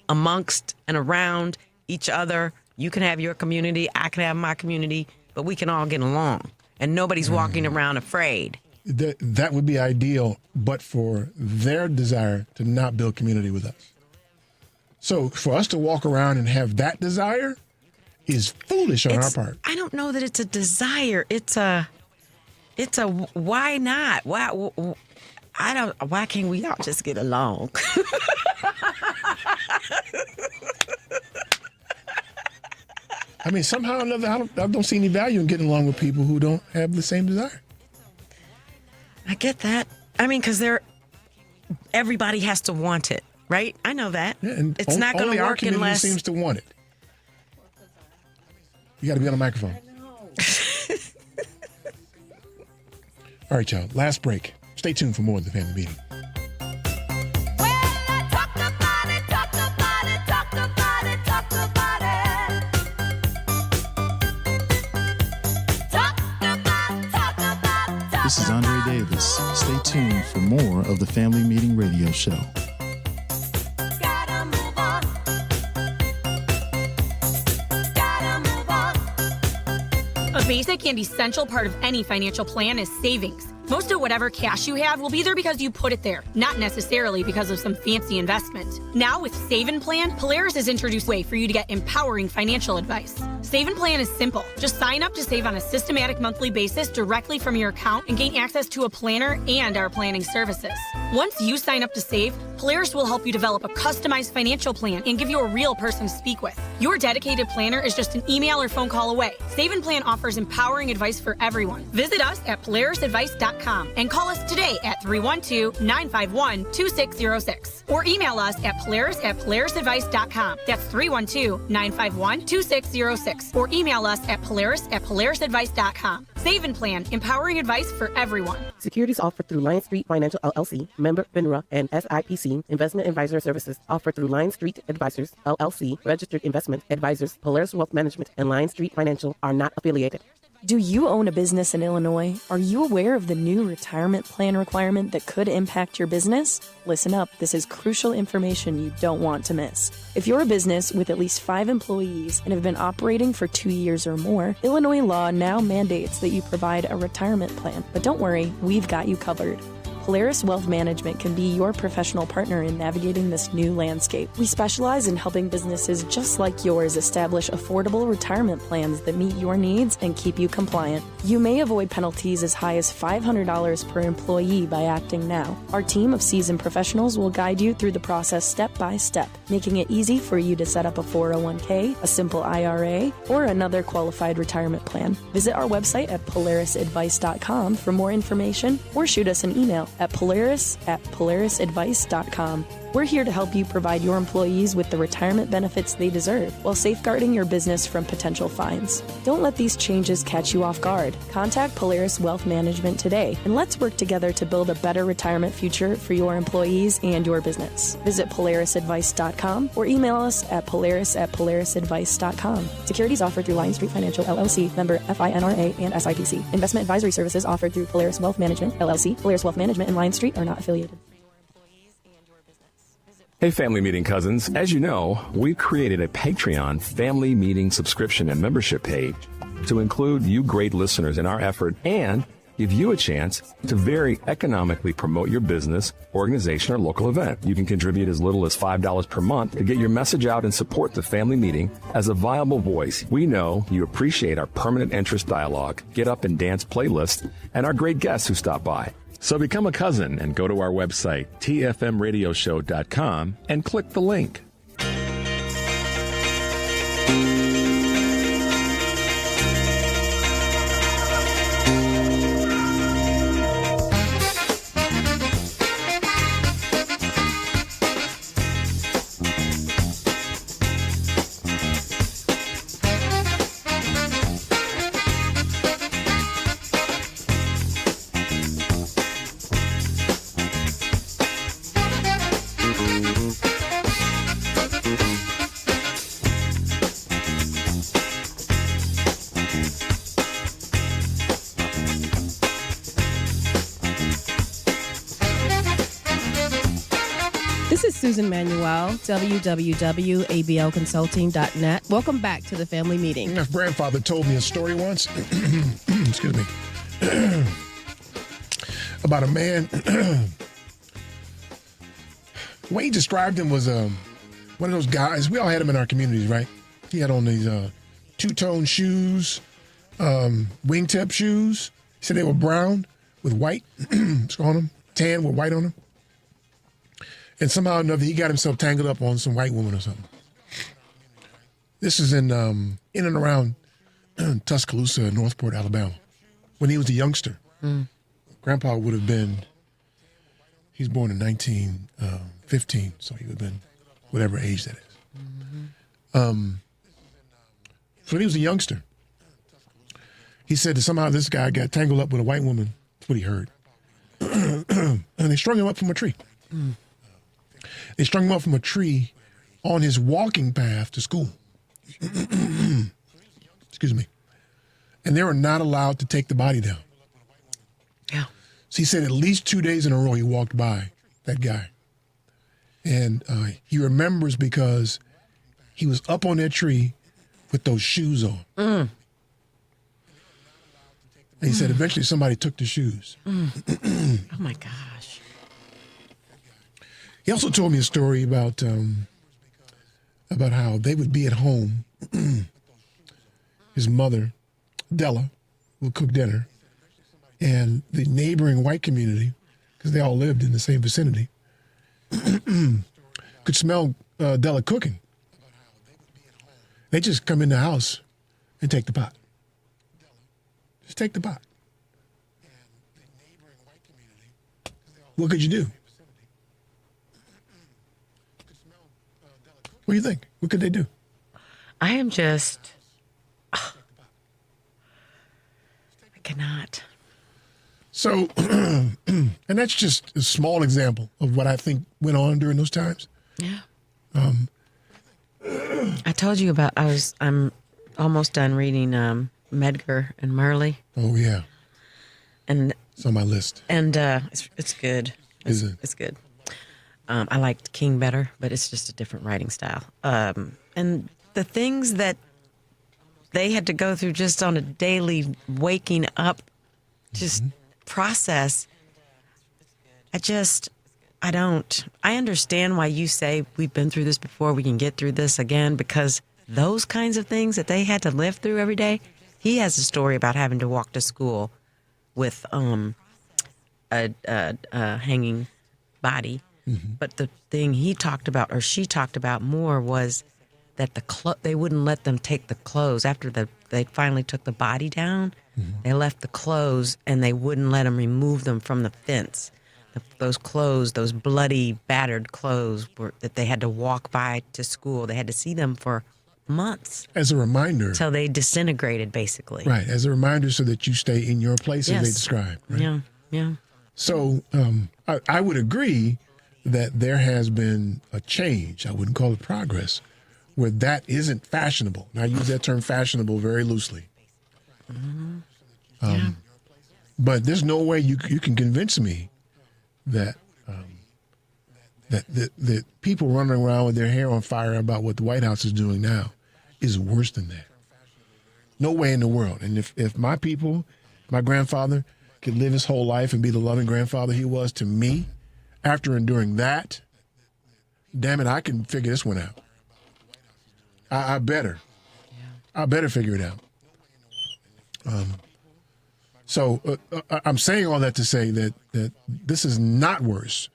amongst and around each other? You can have your community, I can have my community, but we can all get along. And nobody's walking around afraid. That would be ideal, but for their desire to not build community with us. So for us to walk around and have that desire is foolish on our part. I don't know that it's a desire. It's a why not? Why can't we all just get along? I mean, somehow or another, I don't see any value in getting along with people who don't have the same desire. I get that. I mean, because everybody has to want it, right? I know that. Yeah, and it's not going only to our work community unless seems to want it. You got to be on the microphone. All right, y'all. Last break. Stay tuned for more of the family meeting. This is Andre Davis. Stay tuned for more of the Family Meeting Radio Show. A basic and essential part of any financial plan is savings. Most of whatever cash you have will be there because you put it there, not necessarily because of some fancy investment. Now with Save and Plan, Polaris has introduced a way for you to get empowering financial advice. Save and Plan is simple. Just sign up to save on a systematic monthly basis directly from your account and gain access to a planner and our planning services. Once you sign up to save, Polaris will help you develop a customized financial plan and give you a real person to speak with. Your dedicated planner is just an email or phone call away. Save and Plan offers empowering advice for everyone. Visit us at polarisadvice.com and call us today at 312-951-2606 or email us at polarisadvice.com. That's 312-951-2606 or email us at polarisadvice.com. Save and Plan, empowering advice for everyone. Securities offered through Lion Street Financial LLC, member FINRA and SIPC. Investment advisor services offered through Lion Street Advisors LLC, registered investment advisors. Polaris Wealth Management and Lion Street Financial are not affiliated. Do you own a business in Illinois? Are you aware of the new retirement plan requirement that could impact your business? Listen up, this is crucial information you don't want to miss. If you're a business with at least 5 employees and have been operating for 2 years or more, Illinois law now mandates that you provide a retirement plan. But don't worry, we've got you covered. Polaris Wealth Management can be your professional partner in navigating this new landscape. We specialize in helping businesses just like yours establish affordable retirement plans that meet your needs and keep you compliant. You may avoid penalties as high as $500 per employee by acting now. Our team of seasoned professionals will guide you through the process step by step, making it easy for you to set up a 401k, a simple IRA, or another qualified retirement plan. Visit our website at polarisadvice.com for more information or shoot us an email at polarisadvice.com. We're here to help you provide your employees with the retirement benefits they deserve while safeguarding your business from potential fines. Don't let these changes catch you off guard. Contact Polaris Wealth Management today and let's work together to build a better retirement future for your employees and your business. Visit polarisadvice.com or email us at polarisadvice.com. Securities offered through Lion Street Financial LLC, member FINRA and SIPC. Investment advisory services offered through Polaris Wealth Management LLC. Polaris Wealth Management and Lion Street are not affiliated. Hey, Family Meeting cousins. As you know, we've created a Patreon family meeting subscription and membership page to include you great listeners in our effort and give you a chance to very economically promote your business, organization, or local event. You can contribute as little as $5 per month to get your message out and support the family meeting as a viable voice. We know you appreciate our permanent interest dialogue, get up and dance playlist, and our great guests who stop by. So become a cousin and go to our website, tfmradioshow.com, and click the link. This is Susan Manuel, www.ablconsulting.net. Welcome back to the family meeting. My grandfather told me a story once, excuse me, about a man. The way he described him was one of those guys. We all had him in our communities, right? He had on these two-tone shoes, wingtip shoes. He said they were brown with white on them, tan with white on them. And somehow or another, he got himself tangled up on some white woman or something. This is in and around Tuscaloosa, Northport, Alabama. When he was a youngster, Grandpa would have been. He's born in 1915, so he would have been whatever age that is. So when he was a youngster, he said that somehow this guy got tangled up with a white woman. That's what he heard. And they strung him up from a tree. They strung him up from a tree on his walking path to school. Excuse me. And they were not allowed to take the body down. Yeah. So he said at least 2 days in a row he walked by that guy. And he remembers because he was up on that tree with those shoes on. And he said eventually somebody took the shoes. Oh, my gosh. He also told me a story about how they would be at home. His mother, Della, would cook dinner. And the neighboring white community, because they all lived in the same vicinity, could smell Della cooking. They just come in the house and take the pot. Just take the pot. What could you do? What do you think? What could they do? I am just... I cannot. So, and that's just a small example of what I think went on during those times. Yeah. I told you about, I'm almost done reading Medgar and Murley. Oh, yeah. And it's on my list. And it's good. Is it? It's good. I liked King better, but it's just a different writing style. And the things that they had to go through just on a daily waking up, just process. I understand why you say we've been through this before, we can get through this again, because those kinds of things that they had to live through every day. He has a story about having to walk to school with a hanging body. But the thing he talked about, or she talked about more, was that they wouldn't let them take the clothes after they finally took the body down. They left the clothes and they wouldn't let them remove them from the fence. Those clothes, those bloody, battered clothes that they had to walk by to school. They had to see them for months. As a reminder. Until they disintegrated, basically. Right, as a reminder so that you stay in your place as they described. Right? Yeah, yeah. So I would agree that there has been a change. I wouldn't call it progress, where that isn't fashionable. And I use that term fashionable very loosely. But there's no way you can convince me that that people running around with their hair on fire about what the White House is doing now is worse than that. No way in the world. And if my people, my grandfather, could live his whole life and be the loving grandfather he was to me, after enduring that, damn it, I can figure this one out. I better. I better figure it out. So I'm saying all that to say that this is not worse.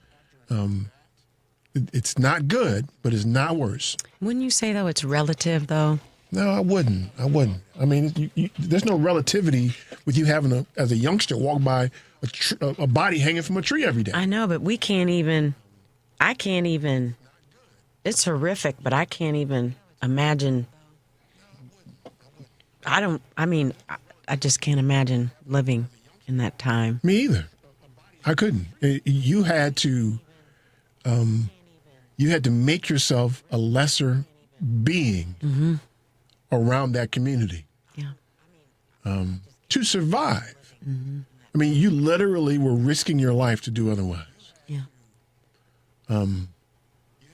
It's not good, but it's not worse. Wouldn't you say, though, it's relative, though? No, I wouldn't. I mean, there's no relativity with you having, as a youngster, walk by a body hanging from a tree every day. I know, but I can't even, it's horrific, but I can't even imagine. I just can't imagine living in that time. Me either. I couldn't. You had to make yourself a lesser being around that community. Yeah. To survive. I mean, you literally were risking your life to do otherwise. Yeah.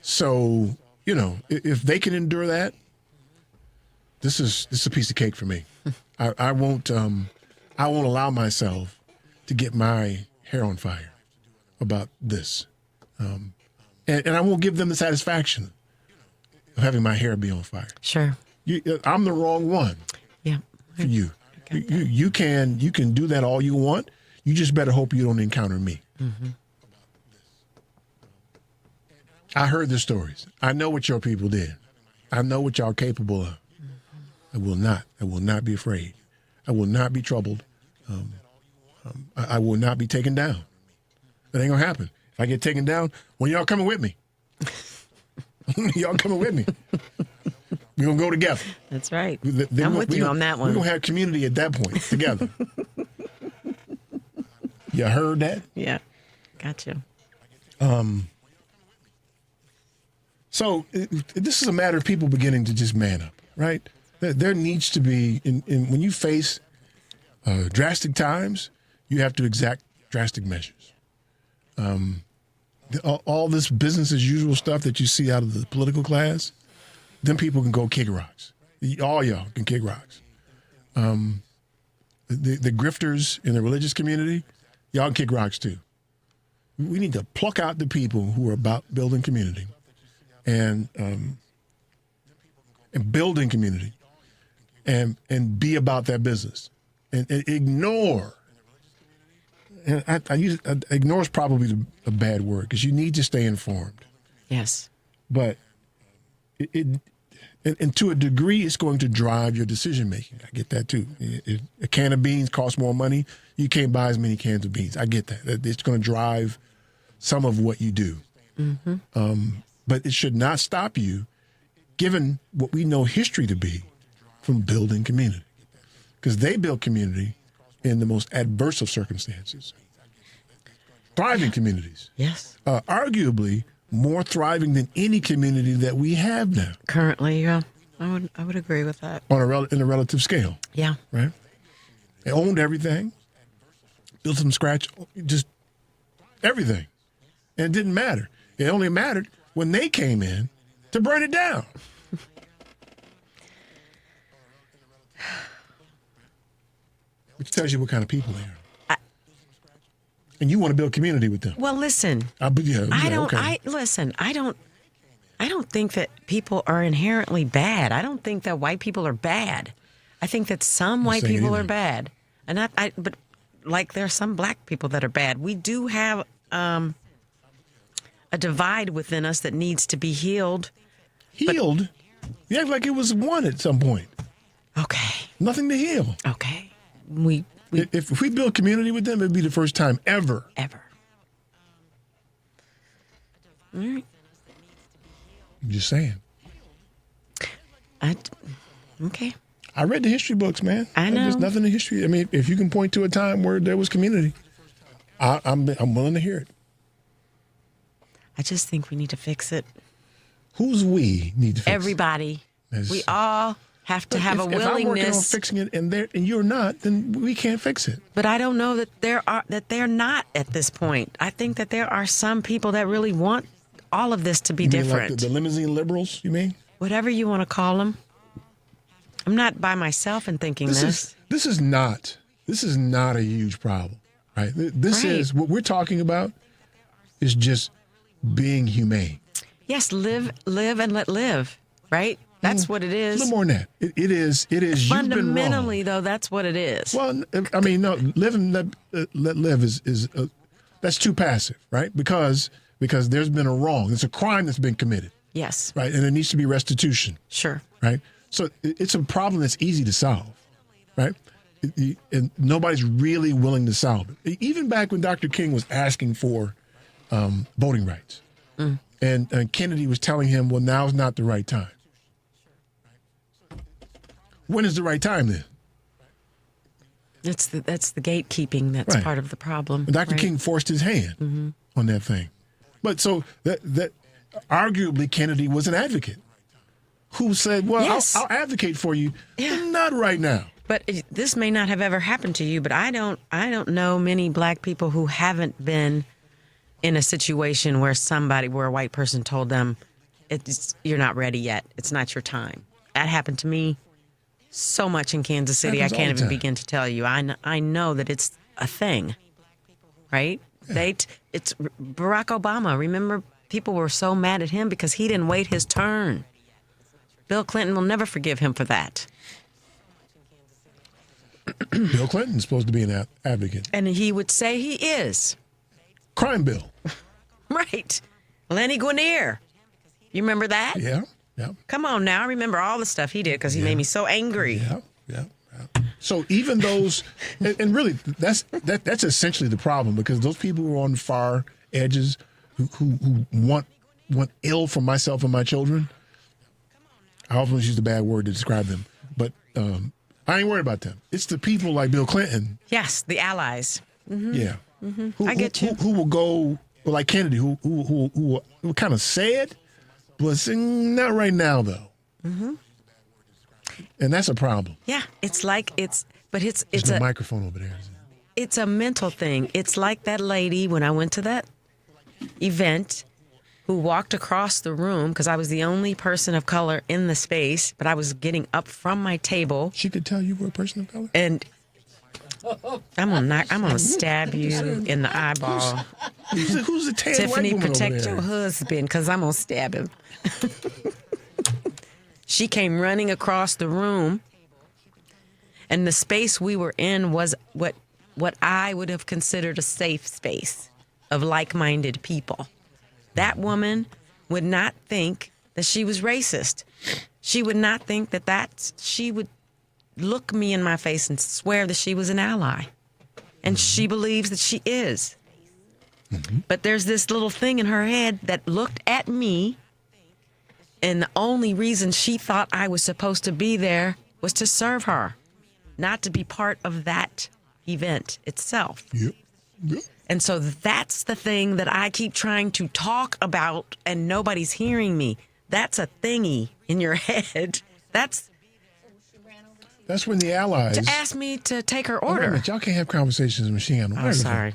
So, if they can endure that, this is a piece of cake for me. I won't allow myself to get my hair on fire about this. And I won't give them the satisfaction of having my hair be on fire. Sure. I'm the wrong one. Yeah. For you. You can do that all you want. You just better hope you don't encounter me. I heard the stories. I know what your people did. I know what y'all capable of. I will not be afraid. I will not be troubled. I will not be taken down. That ain't gonna happen. If I get taken down, well, y'all coming with me. Y'all coming with me. We're gonna go together. That's right. I'm with you on that one. We're gonna have community at that point together. You heard that? Yeah. Gotcha. So this is a matter of people beginning to just man up, right? There needs to be, when you face drastic times, you have to exact drastic measures. All this business as usual stuff that you see out of the political class, them people can go kick rocks. All y'all can kick rocks. The grifters in the religious community, y'all can kick rocks too. We need to pluck out the people who are about building community and building community and be about that business and ignore. And ignore is probably a bad word because you need to stay informed. Yes. But and to a degree, it's going to drive your decision making. I get that too. If a can of beans costs more money, you can't buy as many cans of beans. I get that. It's going to drive some of what you do. Mm-hmm. But it should not stop you, given what we know history to be, from building community. Because they built community in the most adverse of circumstances. Thriving communities. Yes. Arguably more thriving than any community that we have now. Currently, yeah. I would agree with that. In a relative scale. Yeah. Right? They owned everything. Built from scratch. Just everything. And it didn't matter. It only mattered when they came in to burn it down. Which tells you what kind of people they are. And you want to build community with them. Well, listen. I don't think that people are inherently bad. I don't think that white people are bad. I think that some white people are bad. And but like there are some black people that are bad. We do have a divide within us that needs to be healed. Healed? You act like it was one at some point. Okay. Nothing to heal. Okay. If we build community with them, it'd be the first time ever. Ever. All right. I'm just saying. Okay. I read the history books, man. I know. There's nothing in history. I mean, if you can point to a time where there was community, I'm willing to hear it. I just think we need to fix it. Who's we need to fix it? Everybody. We all have to have a willingness. If I'm working on fixing it and you're not, then we can't fix it. But I don't know that they're not at this point. I think that there are some people that really want all of this to be different. Like the limousine liberals, you mean? Whatever you want to call them. I'm not by myself in thinking this. This is not a huge problem, right? This is what we're talking about is just being humane. Yes, live and let live, right? That's what it is. A little more than that. It is. Fundamentally, though, that's what it is. Well, I mean, no, live and let live is that's too passive, right? Because there's been a wrong. It's a crime that's been committed. Yes. Right, and there needs to be restitution. Sure. Right? So it's a problem that's easy to solve, right? And nobody's really willing to solve it. Even back when Dr. King was asking for voting rights, and Kennedy was telling him, well, now's not the right time. When is the right time then? That's the gatekeeping that's part of the problem. And Dr. King forced his hand on that thing. But so that arguably Kennedy was an advocate who said, well, yes. I'll advocate for you, but not right now. But this may not have ever happened to you, but I don't know many black people who haven't been in a situation where a white person told them, you're not ready yet. It's not your time. That happened to me so much in Kansas City. I can't even begin to tell you. I know that it's a thing, right? Yeah. It's Barack Obama. Remember, people were so mad at him because he didn't wait his turn. Bill Clinton will never forgive him for that. Bill Clinton's supposed to be an advocate. And he would say he is. Crime bill. Right. Lenny Guinier. You remember that? Yeah. Yeah. Come on now. I remember all the stuff he did because he made me so angry. Yeah. So even those, and really, that's essentially the problem, because those people who are on the far edges, who want ill for myself and my children, I often use the bad word to describe them, but I ain't worried about them. It's the people like Bill Clinton. Yes, the allies. Mm-hmm. Yeah. I get you. Who will go, like Kennedy, who kind of said, but saying, not right now, though. Mm-hmm. And that's a problem. Yeah, it's There's no microphone over there. It's a mental thing. It's like that lady when I went to that event who walked across the room because I was the only person of color in the space, but I was getting up from my table. She could tell you were a person of color? And I'm gonna stab you in the eyeball. Who's the tan Tiffany, white woman protect over there? your husband because I'm gonna stab him. She came running across the room, and the space we were in was what I would have considered a safe space of like-minded people. That woman would not think that she was racist. She would not think that she would look me in my face and swear that she was an ally. And she believes that she is. Mm-hmm. But there's this little thing in her head that looked at me, and the only reason she thought I was supposed to be there was to serve her, not to be part of that event itself. Yep. And so that's the thing that I keep trying to talk about, and nobody's hearing me. That's a thingy in your head. That's when the allies... To ask me to take her Oh, wait a order. minute, y'all can't have conversations with machine gun. Oh, sorry.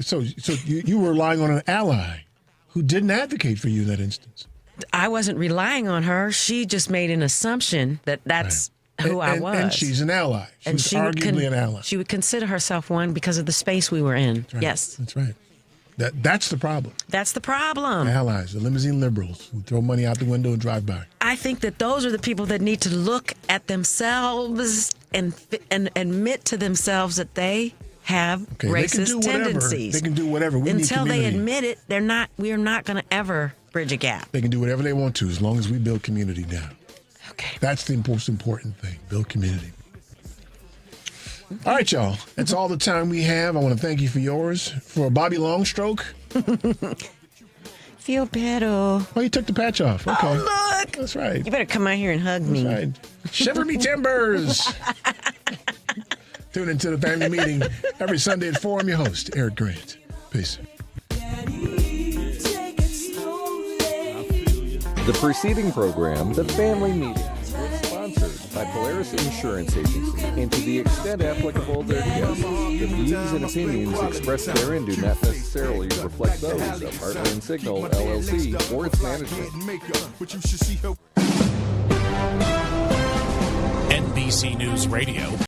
So you were relying on an ally who didn't advocate for you in that instance. I wasn't relying on her. She just made an assumption that that's who I was. And she's an ally. She's arguably an ally. She would consider herself one because of the space we were in. That's right. Yes. That's right. That's the problem. That's the problem. The allies, the limiting liberals who throw money out the window and drive by. I think that those are the people that need to look at themselves and admit to themselves that they have racist tendencies. They can do whatever. Until they admit it, we are not going to ever bridge a gap. They can do whatever they want to as long as we build community down. Okay. That's the most important thing, build community. All right, y'all. That's all the time we have. I want to thank you for yours. For Bobby Longstroke. Feel better. Oh, you took the patch off. Okay. Oh, look. That's right. You better come out here and hug me. That's right. Shiver me timbers. Tune into the family meeting every Sunday at 4. I'm your host, Eric Grant. Peace. The preceding program, The Family Meeting, was sponsored by Polaris Insurance Agency, and to the extent applicable their guests, the views and opinions expressed therein do not necessarily reflect those of Heartland Signal, LLC, or its management. NBC News Radio.